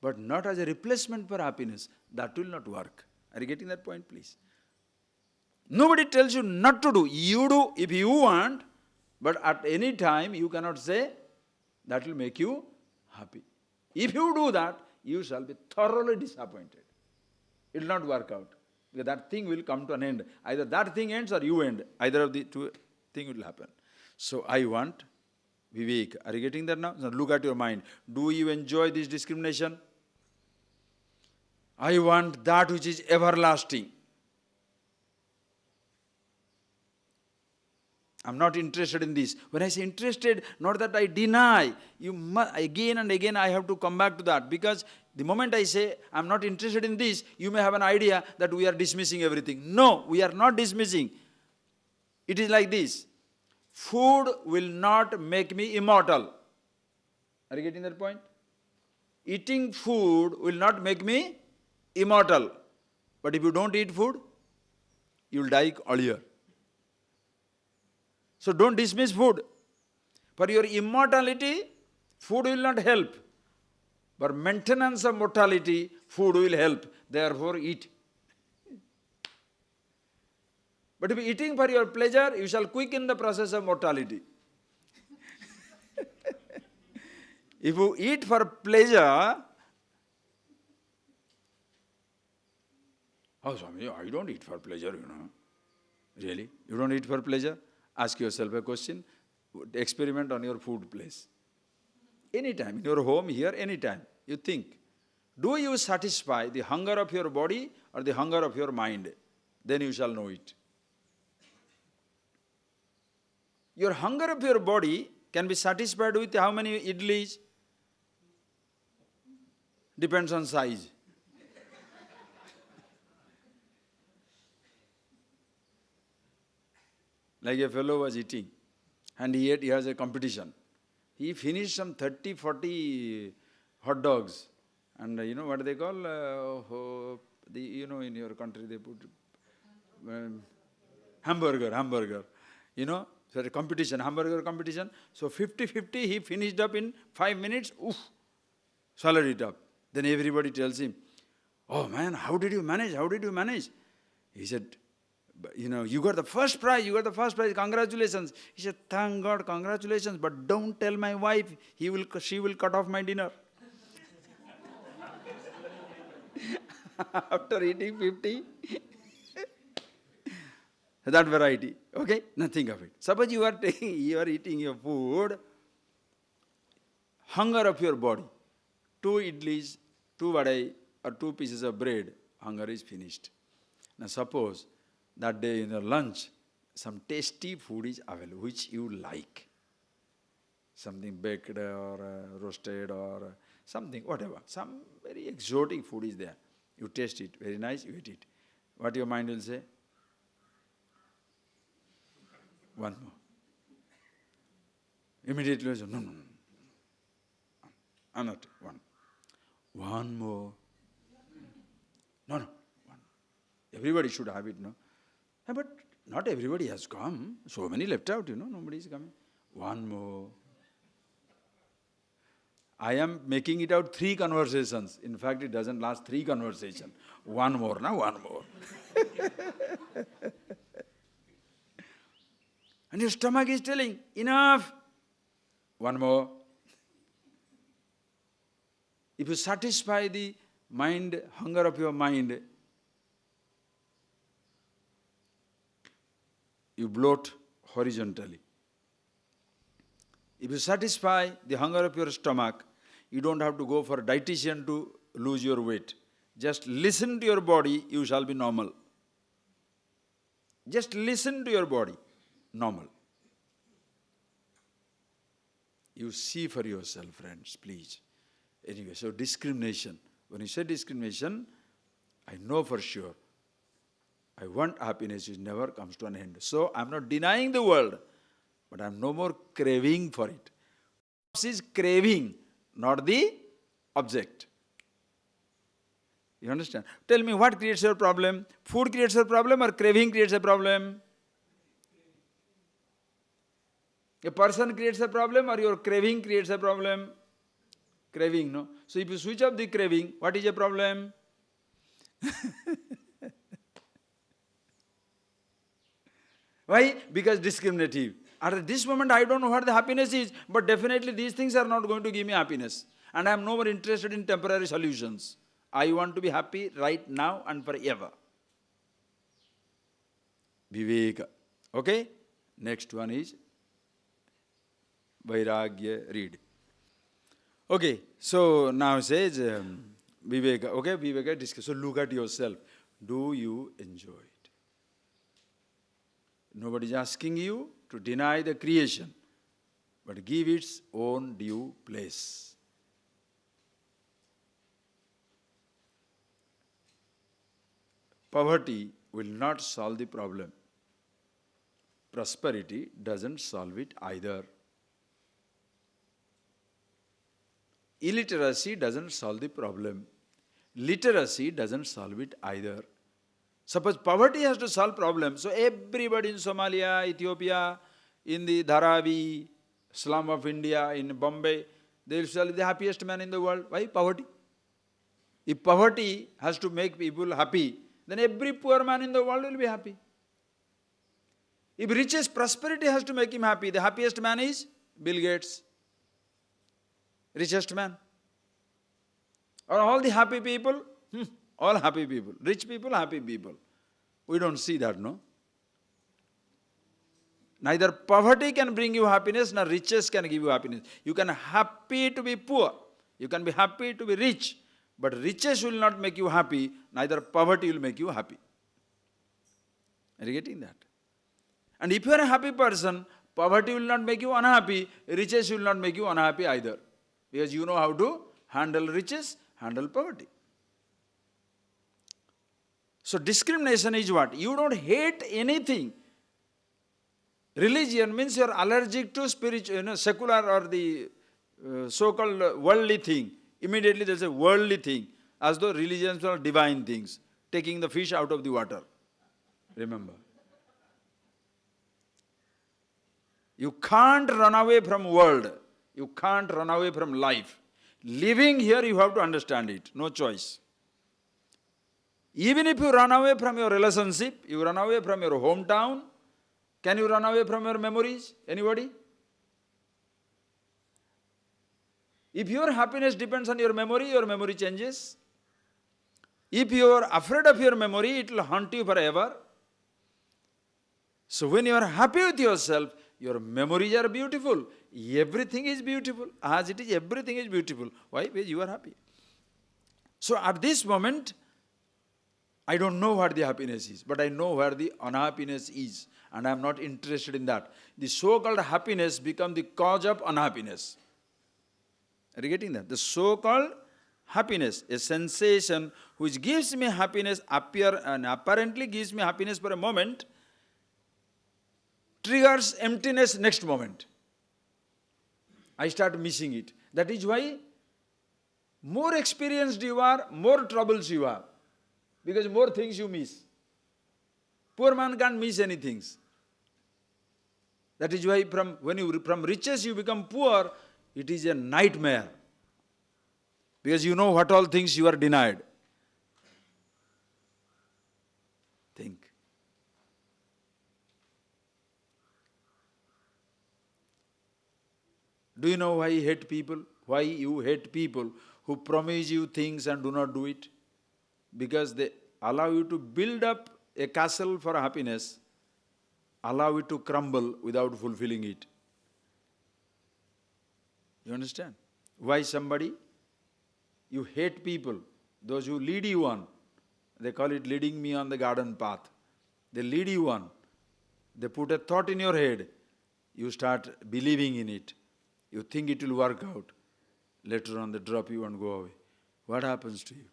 But not as a replacement for happiness. That will not work. Are you getting that point, please? Nobody tells you not to do. You do if you want. But at any time, you cannot say that will make you happy. If you do that, you shall be thoroughly disappointed. It will not work out. Because that thing will come to an end. Either that thing ends or you end. Either of the two things will happen. So I want vivek. Are you getting that now? Now look at your mind. Do you enjoy this discrimination? I want that which is everlasting. I'm not interested in this. When I say interested, not that I deny. Again and again I have to come back to that. Because the moment I say, I'm not interested in this, you may have an idea that we are dismissing everything. No, we are not dismissing. It is like this. Food will not make me immortal. Are you getting that point? Eating food will not make me immortal. But if you don't eat food, you will die earlier. So don't dismiss food. For your immortality, food will not help. For maintenance of mortality, food will help. Therefore, eat. But if eating for your pleasure, you shall quicken the process of mortality. If you eat for pleasure, Oh, Swami, I don't eat for pleasure, Really? You don't eat for pleasure? Ask yourself a question. Experiment on your food place. Anytime, in your home, here, anytime. You think, do you satisfy the hunger of your body or the hunger of your mind? Then you shall know it. Your hunger of your body can be satisfied with how many idlis? Depends on size. Like a fellow was eating, and he has a competition. He finished some 30, 40 hot dogs. And you know what they call? In your country they put hamburger. So a competition, hamburger competition. So 50-50, he finished up in 5 minutes. Swallowed it up. Then everybody tells him, oh man, how did you manage? He said, you got the first prize, congratulations. He said, thank God, congratulations, but don't tell my wife, she will cut off my dinner. After eating 50, that variety, okay? Nothing of it. Suppose you are eating your food, hunger of your body, 2 idlis, 2 vadai, or 2 pieces of bread, hunger is finished. Now suppose that day in your lunch, some tasty food is available, which you like. Something baked or roasted or something, whatever. Some very exotic food is there. You taste it, very nice, you eat it. What your mind will say? One more. Immediately you say, no. I'm not, one. One more. No, one. Everybody should have it, no? But not everybody has come. So many left out, nobody is coming. One more. I am making it out 3 conversations. In fact, it doesn't last 3 conversations. One more. And your stomach is telling, enough. One more. If you satisfy the mind, hunger of your mind, you bloat horizontally. If you satisfy the hunger of your stomach, you don't have to go for a dietitian to lose your weight. Just listen to your body, you shall be normal. Just listen to your body, normal. You see for yourself, friends, please. Anyway, so discrimination. When you say discrimination, I know for sure, I want happiness, it never comes to an end. So I am not denying the world, but I am no more craving for it. This is craving, not the object. You understand? Tell me, what creates your problem? Food creates your problem or craving creates a problem? A person creates a problem or your craving creates a problem? Craving, no? So if you switch off the craving, what is a problem? Why? Because discriminative. At this moment, I don't know what the happiness is, but definitely these things are not going to give me happiness. And I am no more interested in temporary solutions. I want to be happy right now and forever. Viveka. Okay? Next one is Vairagya. Read. Okay, so now it says Viveka. Okay, Viveka discuss. So look at yourself. Do you enjoy it? Nobody is asking you to deny the creation, but give its own due place. Poverty will not solve the problem. Prosperity doesn't solve it either. Illiteracy doesn't solve the problem. Literacy doesn't solve it either. Suppose poverty has to solve problems, so everybody in Somalia, Ethiopia, in the Dharavi, slum of India, in Bombay, they will be the happiest man in the world. Why? Poverty. If poverty has to make people happy, then every poor man in the world will be happy. If riches, prosperity has to make him happy, the happiest man is Bill Gates, richest man. Or all the happy people, All happy people. Rich people, happy people. We don't see that, no? Neither poverty can bring you happiness, nor riches can give you happiness. You can be happy to be poor. You can be happy to be rich. But riches will not make you happy, neither poverty will make you happy. Are you getting that? And if you are a happy person, poverty will not make you unhappy, riches will not make you unhappy either. Because you know how to handle riches, handle poverty. So discrimination is what? You don't hate anything. Religion means you are allergic to spiritual, secular or the so-called worldly thing. Immediately there is a worldly thing, as though religions are divine things, taking the fish out of the water. Remember. You can't run away from world. You can't run away from life. Living here, you have to understand it. No choice. Even if you run away from your relationship, you run away from your hometown, can you run away from your memories? Anybody? If your happiness depends on your memory changes. If you are afraid of your memory, it will haunt you forever. So when you are happy with yourself, your memories are beautiful. Everything is beautiful. As it is, everything is beautiful. Why? Because you are happy. So at this moment, I don't know what the happiness is, but I know where the unhappiness is. And I am not interested in that. The so-called happiness becomes the cause of unhappiness. Are you getting that? The so-called happiness, a sensation which gives me happiness, apparently gives me happiness for a moment, triggers emptiness next moment. I start missing it. That is why more experienced you are, more troubles you have. Because more things you miss. Poor man can't miss anything. That is why from riches you become poor, it is a nightmare. Because you know what all things you are denied. Think. Do you know why you hate people? Why you hate people who promise you things and do not do it? Because they allow you to build up a castle for happiness, allow it to crumble without fulfilling it. You understand? Why somebody? You hate people, those who lead you on. They call it leading me on the garden path. They lead you on. They put a thought in your head. You start believing in it. You think it will work out. Later on they drop you and go away. What happens to you?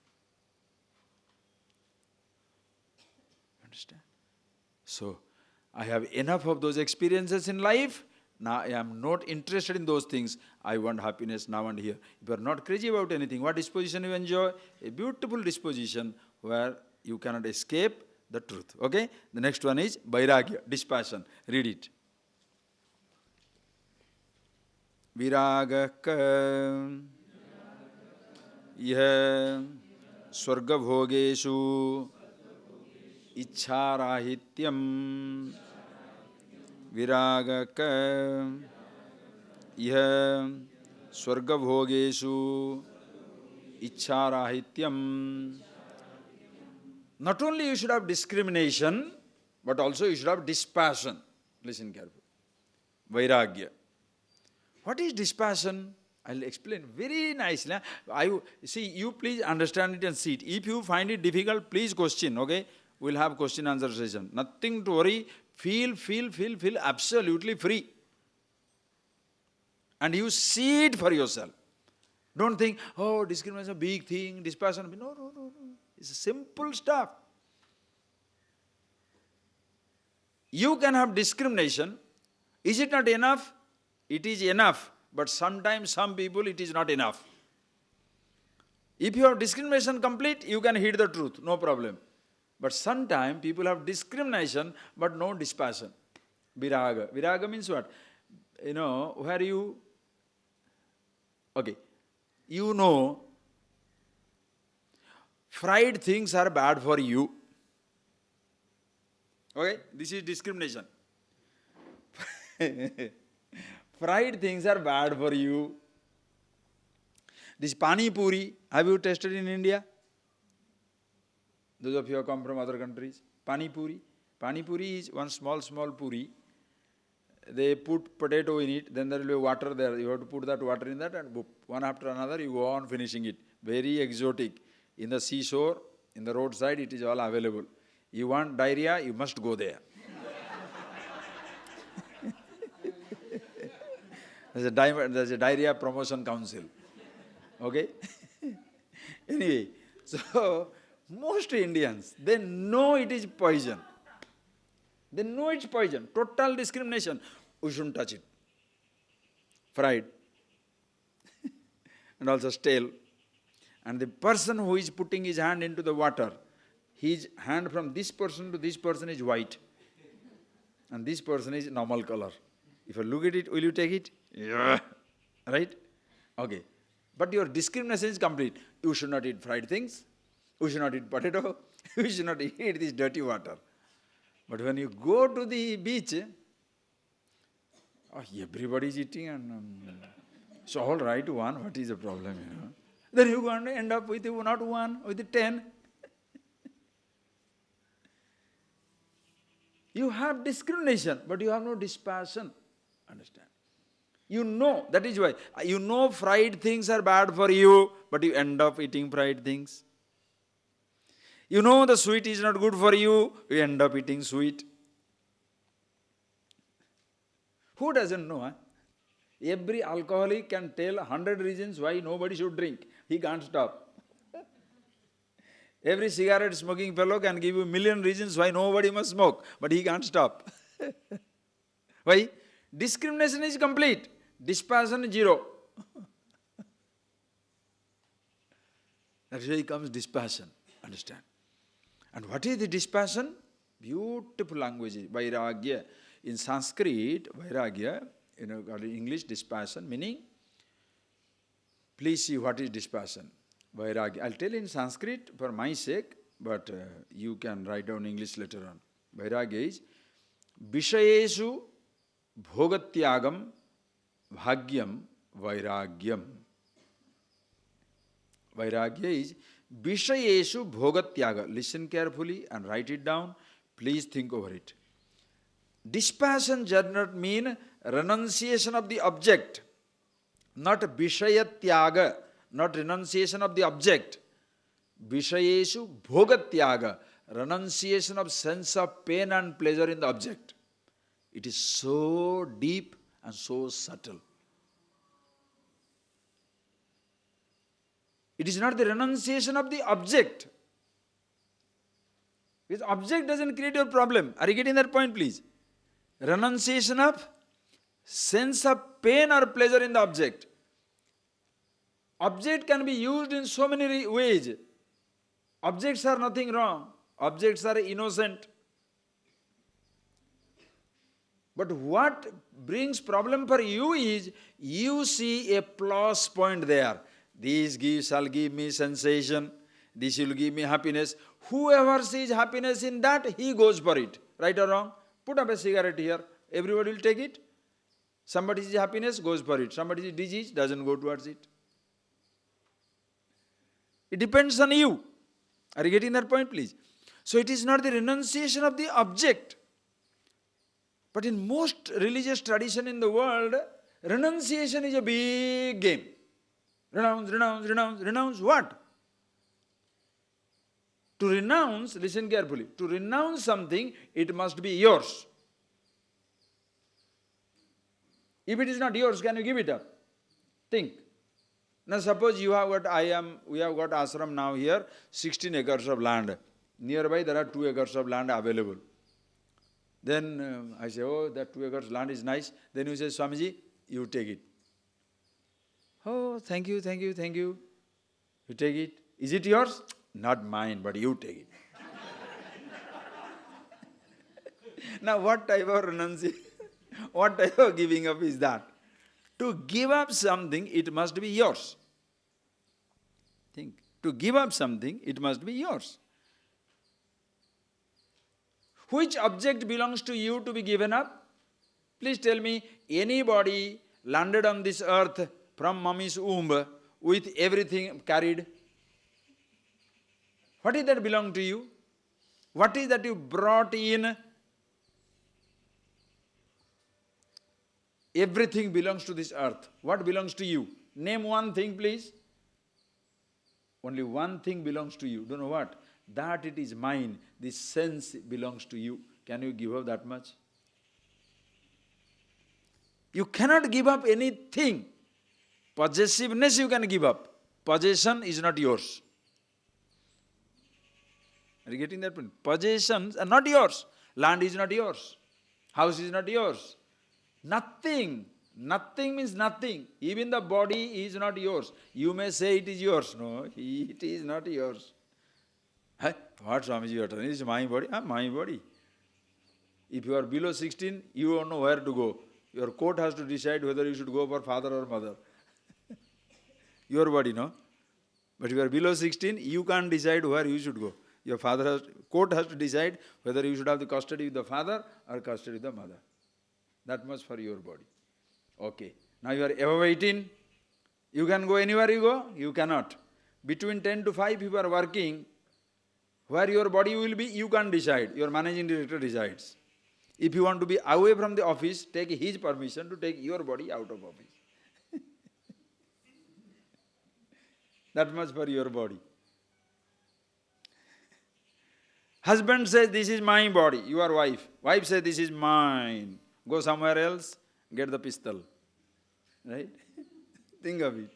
Understand? So, I have enough of those experiences in life. Now I am not interested in those things. I want happiness now and here. If you are not crazy about anything, what disposition you enjoy? A beautiful disposition where you cannot escape the truth. Okay? The next one is vairagya, dispassion. Read it. Viragaka yah swarga bhogeshu इच्छाराहित्यम विरागक यह स्वर्गभोगेषु इच्छाराहित्यम. Not only you should have discrimination, but also you should have dispassion. Listen carefully. Vairagya. What is dispassion? I'll explain very nicely. You please understand it and see it. If you find it difficult, please question, okay? We'll have question answer session. Nothing to worry. Feel absolutely free. And you see it for yourself. Don't think, oh, discrimination is a big thing, dispassion. No. It's simple stuff. You can have discrimination. Is it not enough? It is enough. But sometimes some people it is not enough. If you have discrimination complete, you can hit the truth, no problem. But sometimes people have discrimination but no dispassion. Viraga. Viraga means what? Where you... Okay. Fried things are bad for you. Okay? This is discrimination. Fried things are bad for you. This pani puri, have you tasted in India? Those of you who come from other countries, Pani Puri. Pani Puri is one small puri. They put potato in it, then there will be water there. You have to put that water in that and boop, one after another you go on finishing it. Very exotic. In the seashore, in the roadside, it is all available. You want diarrhea, you must go there. There's a diarrhea promotion council. Okay? Anyway, so most Indians, they know it is poison. They know it's poison. Total discrimination. We shouldn't touch it. Fried. And also stale. And the person who is putting his hand into the water, his hand from this person to this person is white. And this person is normal color. If you look at it, will you take it? Yeah. Right? Okay. But your discrimination is complete. You should not eat fried things. You should not eat potato. You should not eat this dirty water. But when you go to the beach, everybody is eating and it's all right, one, what is the problem, Then you're going to end up with not one, with 10. You have discrimination, but you have no dispassion. Understand? You know, that is why. You know fried things are bad for you, but you end up eating fried things. You know the sweet is not good for you, you end up eating sweet. Who doesn't know? Every alcoholic can tell 100 reasons why nobody should drink. He can't stop. Every cigarette smoking fellow can give you a million reasons why nobody must smoke, but he can't stop. Why? Discrimination is complete. Dispassion zero. That's why comes dispassion. Understand? And what is the dispassion? Beautiful language. Vairagya. In Sanskrit, Vairagya, in English, dispassion, meaning, please see what is dispassion. Vairagya. I'll tell in Sanskrit for my sake, but you can write down English later on. Vairagya is Vishayesu Bhogatyagam Bhagyam Vairagyam. Vairagya is Vishayesu Bhogatyaga. Listen carefully and write it down. Please think over it. Dispassion does not mean renunciation of the object, not Vishayatyaga, not renunciation of the object. Vishayesu Bhogatyaga, renunciation of sense of pain and pleasure in the object. It is so deep and so subtle. It is not the renunciation of the object. Because object doesn't create your problem. Are you getting that point, please? Renunciation of sense of pain or pleasure in the object. Object can be used in so many ways. Objects are nothing wrong. Objects are innocent. But what brings problem for you is, you see a plus point there. This shall give me sensation. This will give me happiness. Whoever sees happiness in that, he goes for it. Right or wrong? Put up a cigarette here. Everybody will take it. Somebody sees happiness, goes for it. Somebody sees disease, doesn't go towards it. It depends on you. Are you getting that point, please? So it is not the renunciation of the object. But in most religious tradition in the world, renunciation is a big game. Renounce, renounce, renounce, renounce what? To renounce, listen carefully, to renounce something, it must be yours. If it is not yours, can you give it up? Think. Now suppose you have we have got ashram now here, 16 acres of land. Nearby there are 2 acres of land available. Then I say, oh, that 2 acres land is nice. Then you say, Swamiji, you take it. Oh, thank you, thank you, thank you. You take it. Is it yours? Not mine, but you take it. Now what type of renunciation, what type of giving up is that? To give up something, it must be yours. Think. To give up something, it must be yours. Which object belongs to you to be given up? Please tell me, anybody landed on this earth from mommy's womb with everything carried? What is that belong to you? What is that you brought in? Everything belongs to this earth. What belongs to you? Name one thing, please. Only one thing belongs to you. Don't know what? That it is mine. This sense belongs to you. Can you give up that much? You cannot give up anything. Possessiveness you can give up. Possession is not yours. Are you getting that point? Possessions are not yours. Land is not yours. House is not yours. Nothing. Nothing means nothing. Even the body is not yours. You may say it is yours. No, it is not yours. Hey, what Swamiji you are telling? It is my body. My body. If you are below 16, you don't know where to go. Your court has to decide whether you should go for father or mother. Your body, no? But if you are below 16, you can't decide where you should go. Your court has to decide whether you should have the custody with the father or custody with the mother. That much for your body. Okay. Now you are above 18. You can go anywhere you go? You cannot. Between 10 to 5, if you are working, where your body will be, you can't decide. Your managing director decides. If you want to be away from the office, take his permission to take your body out of office. That much for your body. Husband says, this is my body. Your wife. Wife says, this is mine. Go somewhere else, get the pistol. Right? Think of it.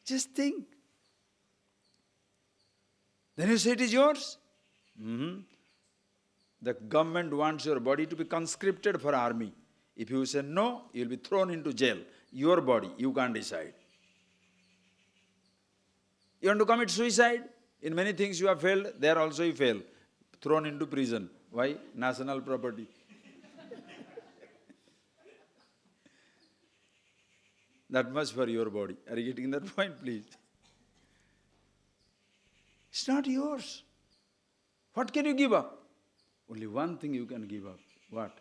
Just think. Then you say it is yours. The government wants your body to be conscripted for army. If you say no, you will be thrown into jail. Your body, you can't decide. You want to commit suicide? In many things you have failed, there also you fail. Thrown into prison. Why? National property. That much for your body. Are you getting that point, please? It's not yours. What can you give up? Only one thing you can give up. What?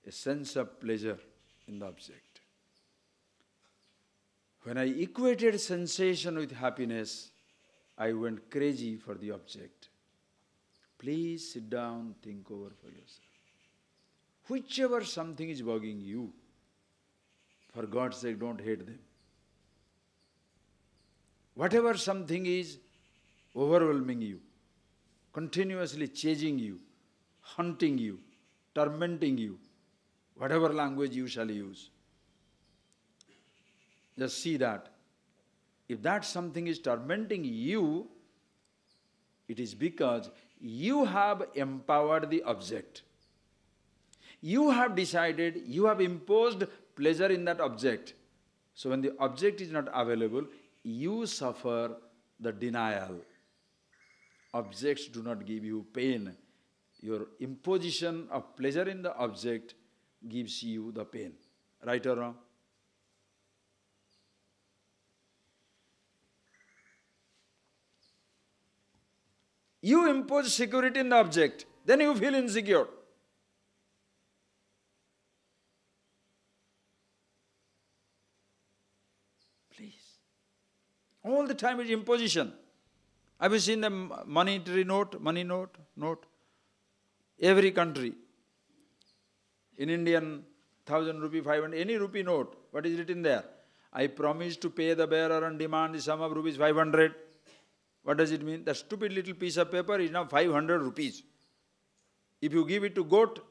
A sense of pleasure in the object. When I equated sensation with happiness, I went crazy for the object. Please sit down, think over for yourself. Whichever something is bugging you, for God's sake, don't hate them. Whatever something is overwhelming you, continuously chasing you, hunting you, tormenting you, whatever language you shall use, just see that. If that something is tormenting you, it is because you have empowered the object. You have decided, you have imposed pleasure in that object. So when the object is not available, you suffer the denial. Objects do not give you pain. Your imposition of pleasure in the object gives you the pain. Right or wrong? You impose security in the object, then you feel insecure. Please. All the time is imposition. Have you seen the monetary note, money note? Every country. In Indian, 1,000 rupee, 500, any rupee note, what is written there? I promise to pay the bearer on demand the sum of rupees 500. What does it mean? That stupid little piece of paper is now 500 rupees. If you give it to goat,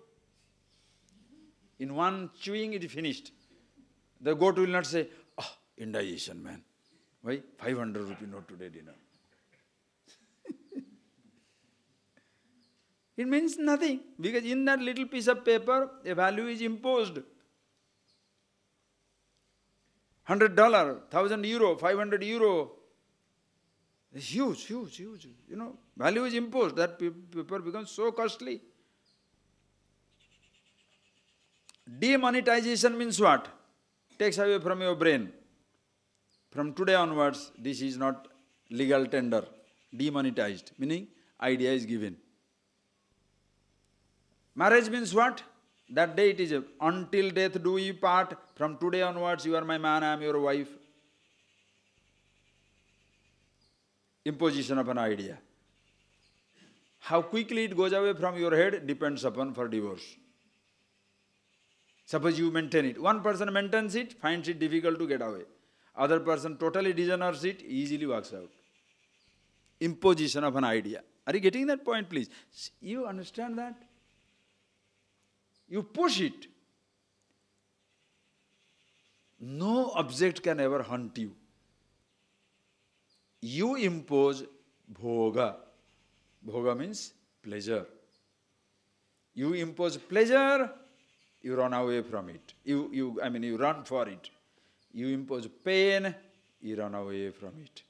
in one chewing it is finished. The goat will not say, indigestion, man. Why? 500 rupee note today dinner. It means nothing, because in that little piece of paper, a value is imposed. $100, 1,000 euro, 500 euro. It's huge. Value is imposed. That paper becomes so costly. Demonetization means what? Takes away from your brain. From today onwards, this is not legal tender. Demonetized, meaning idea is given. Marriage means what? That day it is until death do we part. From today onwards, you are my man, I am your wife. imposition of an idea. How quickly it goes away from your head depends upon for divorce. Suppose you maintain it. One person maintains it, finds it difficult to get away. Other person totally dishonors it, easily walks out. Imposition of an idea. Are you getting that point, please? You understand that? You push it. No object can ever hunt you. You impose bhoga. Bhoga means pleasure. You impose pleasure, you run away from it. You run for it. You impose pain, you run away from it.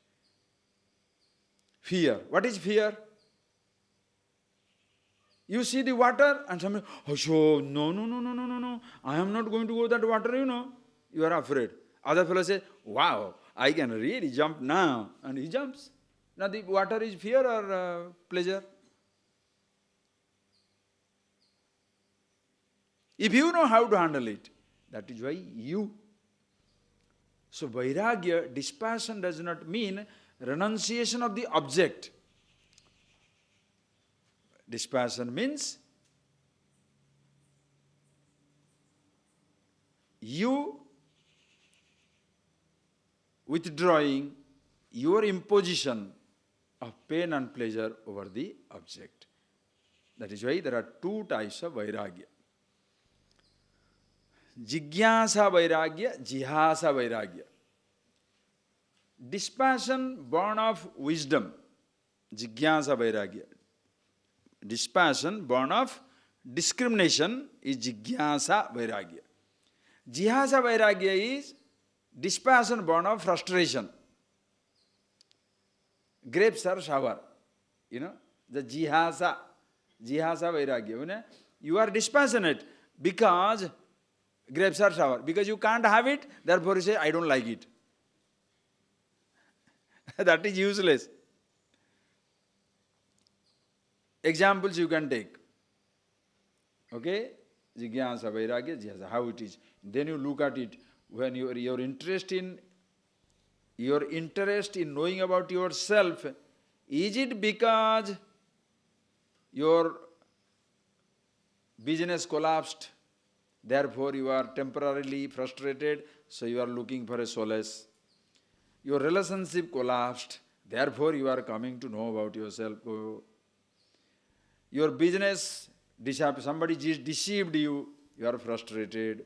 Fear. What is fear? You see the water and somebody, oh, no. I am not going to go that water, You are afraid. Other fellow says, wow, I can really jump now. And he jumps. Now the water is fear or pleasure? If you know how to handle it, that is why you. So vairagya, dispassion does not mean renunciation of the object. Dispassion means you withdrawing your imposition of pain and pleasure over the object. That is why there are two types of vairagya. Jigyasa vairagya, jihasa vairagya. Dispassion born of wisdom. Jigyasa vairagya. Dispassion born of discrimination is jigyasa vairagya. Jihasa vairagya is dispassion born of frustration. Grapes are sour. The jihasa vairagya. You are dispassionate because grapes are sour. Because you can't have it, therefore you say, I don't like it. That is useless. Examples you can take. Okay? Jigyasa, vairagya, jihasa, how it is. Then you look at it. When your interest in knowing about yourself, is it because your business collapsed, therefore you are temporarily frustrated, so you are looking for a solace? Your relationship collapsed, therefore you are coming to know about yourself. Your business, somebody deceived you, you are frustrated.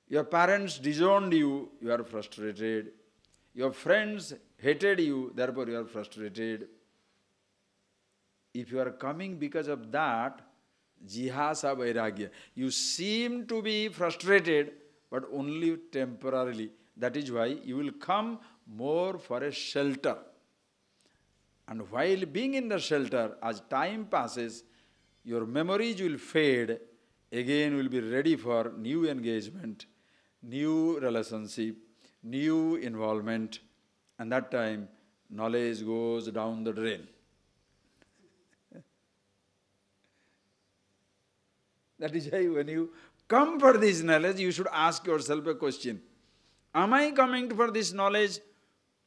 Your parents disowned you, you are frustrated. Your friends hated you, therefore you are frustrated. If you are coming because of that, jihasa vairagya, you seem to be frustrated, but only temporarily. That is why you will come more for a shelter. And while being in the shelter, as time passes, your memories will fade, again will be ready for new engagement, new relationship, new involvement, and that time knowledge goes down the drain. That is why when you come for this knowledge, you should ask yourself a question. Am I coming for this knowledge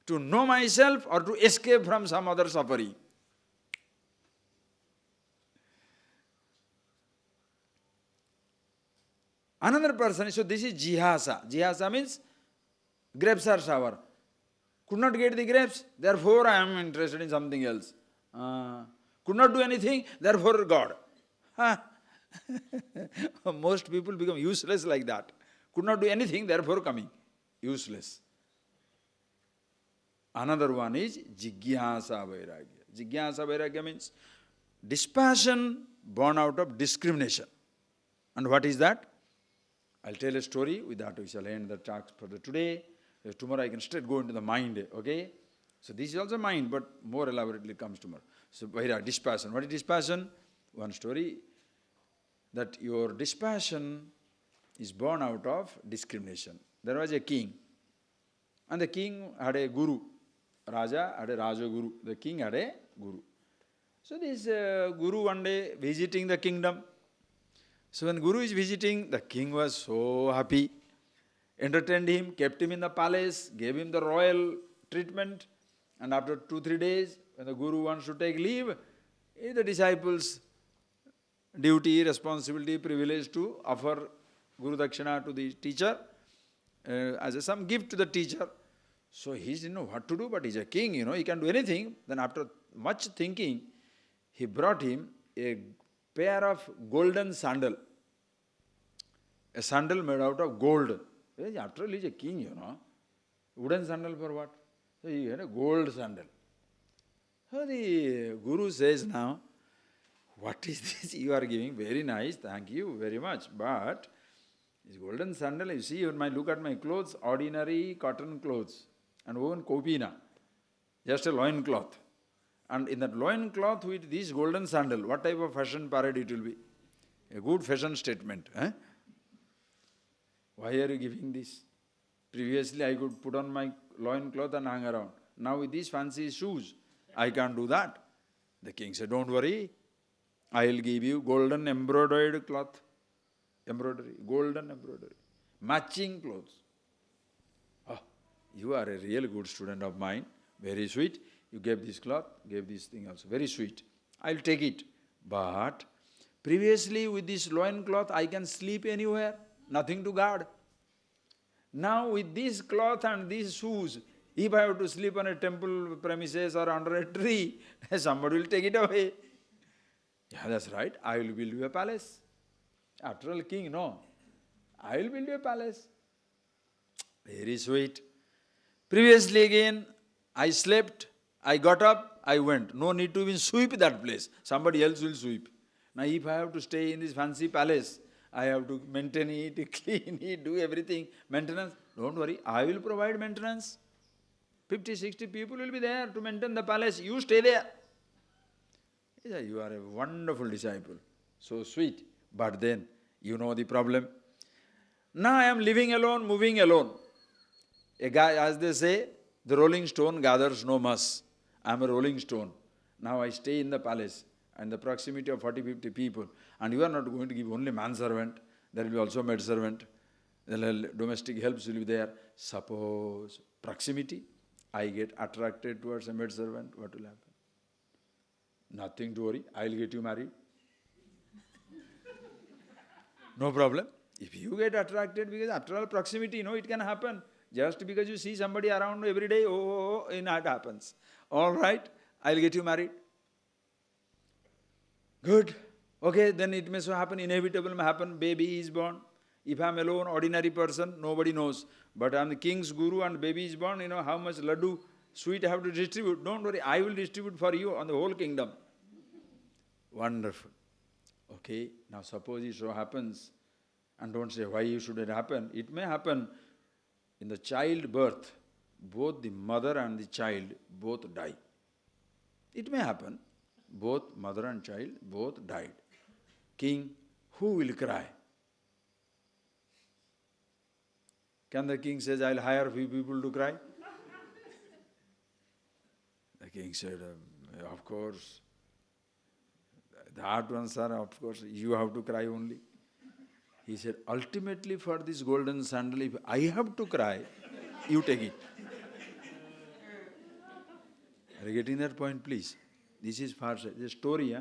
to know myself or to escape from some other suffering? Another person, so this is jihasa. Jihasa means grapes are sour. Could not get the grapes, therefore I am interested in something else. Could not do anything, therefore God. Most people become useless like that. Could not do anything, therefore coming. Useless. Another one is jigyasa vairagya. Jigyasa vairagya means dispassion born out of discrimination. And what is that? I'll tell a story. With that we shall end the talk for today. Tomorrow I can straight go into the mind. Okay? So this is also mind, but more elaborately comes tomorrow. So vairagya, dispassion. What is dispassion? One story. That your dispassion is born out of discrimination. There was a king. And the king had a guru. Raja had a Raja Guru. The king had a guru. So this guru one day visiting the kingdom. So when guru is visiting, the king was so happy. Entertained him, kept him in the palace, gave him the royal treatment. And after 2-3 days, when the Guru wants to take leave, it's the disciples' duty, responsibility, privilege to offer Guru Dakshina to the teacher as some gift to the teacher. So he didn't know what to do, but he's a king, he can do anything. Then after much thinking, he brought him a pair of golden sandal. A sandal made out of gold. After all, he's a king, Wooden sandal for what? So he had a gold sandal. So the Guru says now, what is this you are giving? Very nice, thank you very much. But this golden sandal, you see, look at my clothes, ordinary cotton clothes, and woven kopina, just a loin cloth. And in that loin cloth with this golden sandal, what type of fashion parade it will be? A good fashion statement. Why are you giving this? Previously I could put on my loin cloth and hang around. Now with these fancy shoes, I can't do that. The king said, don't worry, I will give you golden embroidered cloth. Embroidery, golden embroidery. Matching clothes. Oh, you are a real good student of mine. Very sweet. You gave this cloth, gave this thing also. Very sweet. I'll take it. But previously with this loin cloth, I can sleep anywhere. Nothing to guard. Now with this cloth and these shoes, if I have to sleep on a temple premises or under a tree, somebody will take it away. Yeah, that's right. I will build you a palace. After all, king, no. I will build you a palace. Very sweet. Previously again, I slept, I got up, I went. No need to even sweep that place. Somebody else will sweep. Now if I have to stay in this fancy palace, I have to maintain it, clean it, do everything, maintenance. Don't worry, I will provide maintenance. 50, 60 people will be there to maintain the palace. You stay there. You are a wonderful disciple. So sweet. But then, you know the problem. Now I am living alone, moving alone. A guy, as they say, the rolling stone gathers no muss. I am a rolling stone. Now I stay in the palace and the proximity of 40, 50 people. And you are not going to give only manservant. There will be also maidservant. The domestic helps will be there. Suppose proximity, I get attracted towards a maidservant, what will happen? Nothing to worry. I will get you married. No problem. If you get attracted, because after all proximity, it can happen. Just because you see somebody around every day, it happens. All right, I'll get you married. Good. Okay, then it may so happen, inevitable may happen, baby is born. If I'm alone, ordinary person, nobody knows. But I'm the king's guru and baby is born, how much laddu, sweet I have to distribute. Don't worry, I will distribute for you on the whole kingdom. Wonderful. Okay, now suppose it so happens, and don't say why should it happen. It may happen in the childbirth, both the mother and the child both die. It may happen, both mother and child both died. King, who will cry? Can the king say, I'll hire few people to cry? The king said, of course. The hard ones are, of course, you have to cry only. He said, ultimately for this golden sandal, if I have to cry, you take it. Are you getting that point, please? This is far side. This is a story,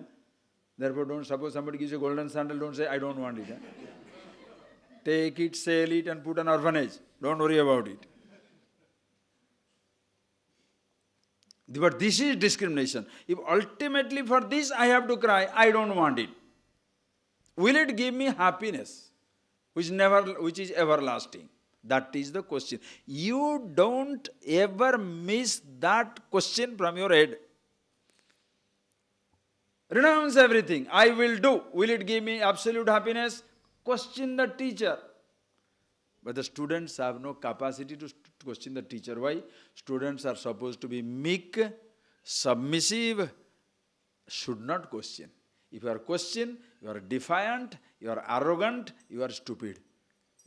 Therefore, don't suppose somebody gives you a golden sandal, don't say, I don't want it. Take it, sell it, and put an orphanage. Don't worry about it. But this is discrimination. If ultimately for this I have to cry, I don't want it. Will it give me happiness, which is everlasting? That is the question. You don't ever miss that question from your head. Renounce everything. I will do. Will it give me absolute happiness? Question the teacher. But the students have no capacity to question the teacher. Why? Students are supposed to be meek, submissive, should not question. If you are question, you are defiant, you are arrogant, you are stupid.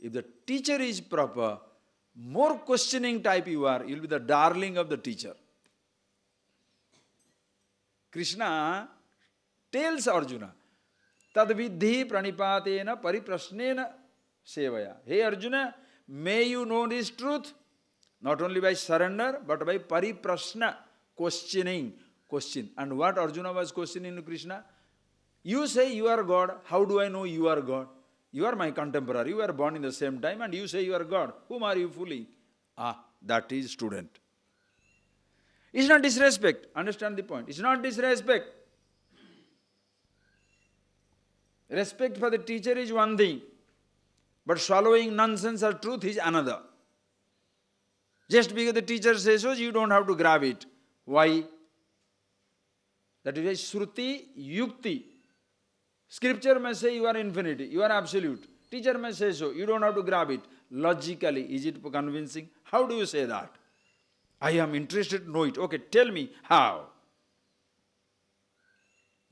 If the teacher is proper, more questioning type you are, you will be the darling of the teacher. Krishna tells Arjuna, Tadvidhi pranipatena pariprasnena sevaya. Hey Arjuna, may you know this truth, not only by surrender, but by pariprasna, questioning. Question. And what Arjuna was questioning Krishna? You say you are God. How do I know you are God? You are my contemporary. You are born in the same time and you say you are God. Whom are you fooling? That is student. It's not disrespect. Understand the point. It's not disrespect. Respect for the teacher is one thing, but swallowing nonsense or truth is another. Just because the teacher says so, you don't have to grab it. Why? That is why Shruti Yukti. Scripture may say you are infinity, you are absolute. Teacher may say so, you don't have to grab it. Logically, is it convincing? How do you say that? I am interested to know it. Okay, tell me how.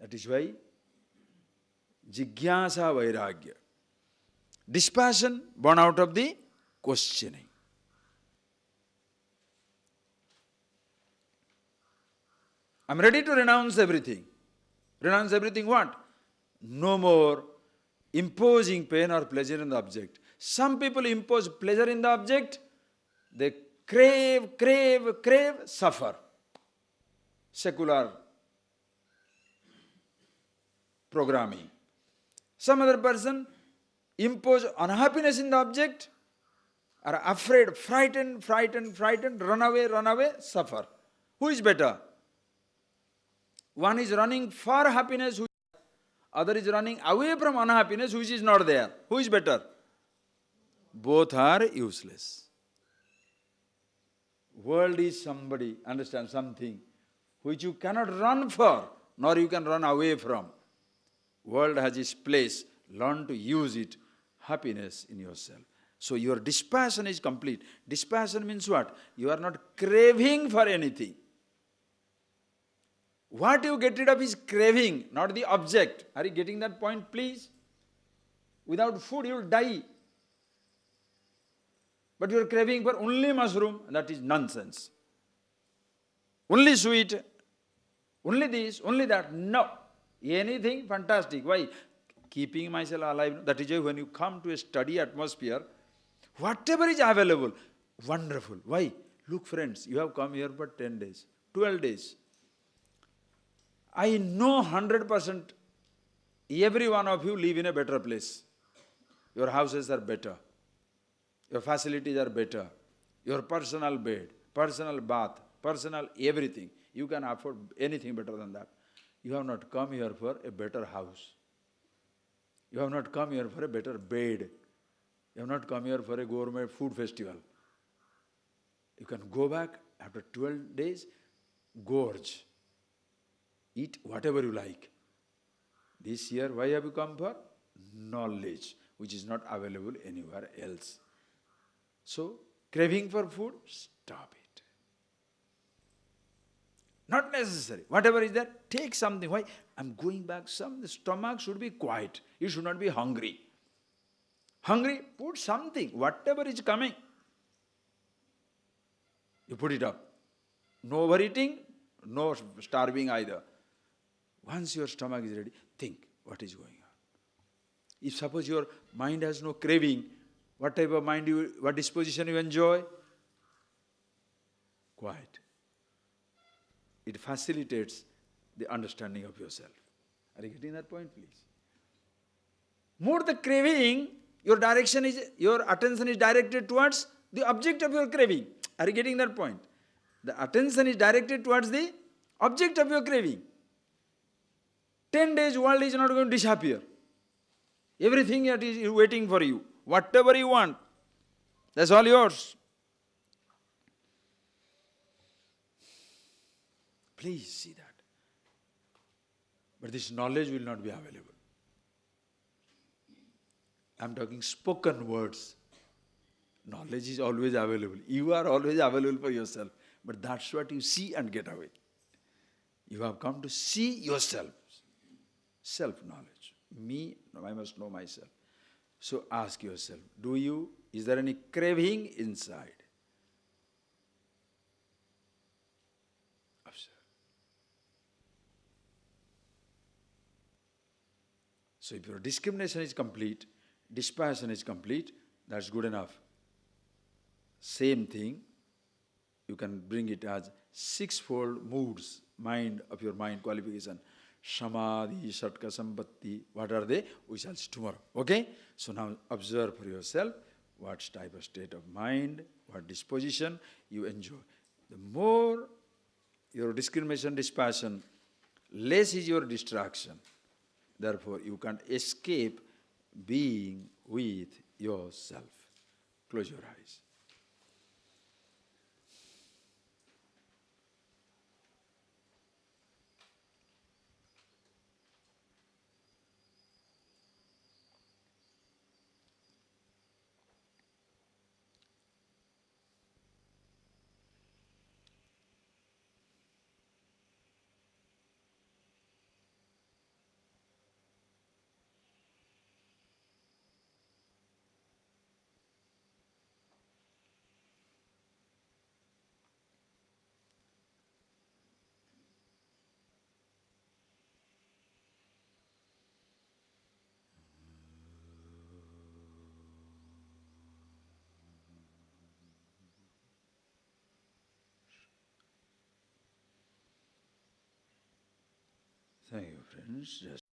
That is why Jigyasa Vairagya. Dispassion born out of the questioning. I am ready to renounce everything. Renounce everything what? No more imposing pain or pleasure in the object. Some people impose pleasure in the object, they crave, suffer. Secular programming. Some other person impose unhappiness in the object, are afraid, frightened, run away, suffer. Who is better? One is running for happiness, other is running away from unhappiness, which is not there. Who is better? Both are useless. World is somebody, understand something, which you cannot run for, nor you can run away from. World has its place. Learn to use it. Happiness in yourself. So your dispassion is complete. Dispassion means what? You are not craving for anything. What you get rid of is craving, not the object. Are you getting that point, please? Without food, you will die. But you are craving for only mushroom, that is nonsense. Only sweet, only this, only that. No. Anything, fantastic. Why? Keeping myself alive. That is why when you come to a study atmosphere, whatever is available, wonderful. Why? Look friends, you have come here for 10 days, 12 days. I know 100% every one of you live in a better place. Your houses are better. Your facilities are better. Your personal bed, personal bath, personal everything. You can afford anything better than that. You have not come here for a better house. You have not come here for a better bed. You have not come here for a gourmet food festival. You can go back after 12 days, gorge. Eat whatever you like. This year, why have you come for? Knowledge, which is not available anywhere else. So, craving for food, stop it. Not necessary. Whatever is there, take something. Why? I'm going back. The stomach should be quiet. You should not be hungry. Hungry, put something. Whatever is coming, you put it up. No overeating, no starving either. Once your stomach is ready, think what is going on. If suppose your mind has no craving, what type of mind what disposition you enjoy? Quiet. It facilitates the understanding of yourself. Are you getting that point, please? More the craving, your attention is directed towards the object of your craving. Are you getting that point? The attention is directed towards the object of your craving. 10 days world is not going to disappear. Everything that is waiting for you. Whatever you want, that's all yours. Please see that. But this knowledge will not be available. I am talking spoken words. Knowledge is always available. You are always available for yourself. But that's what you see and get away. You have come to see yourself. Self-knowledge. Me, I must know myself. So ask yourself, is there any craving inside? Observe. So if your discrimination is complete, dispassion is complete, that's good enough. Same thing, you can bring it as sixfold moods, mind of your mind qualification. Samadhi, Satka, Sampatti, what are they? We shall see tomorrow. Okay? So now observe for yourself what type of state of mind, what disposition you enjoy. The more your discrimination, dispassion, less is your distraction. Therefore, you can't escape being with yourself. Close your eyes. Thank you, friends. Just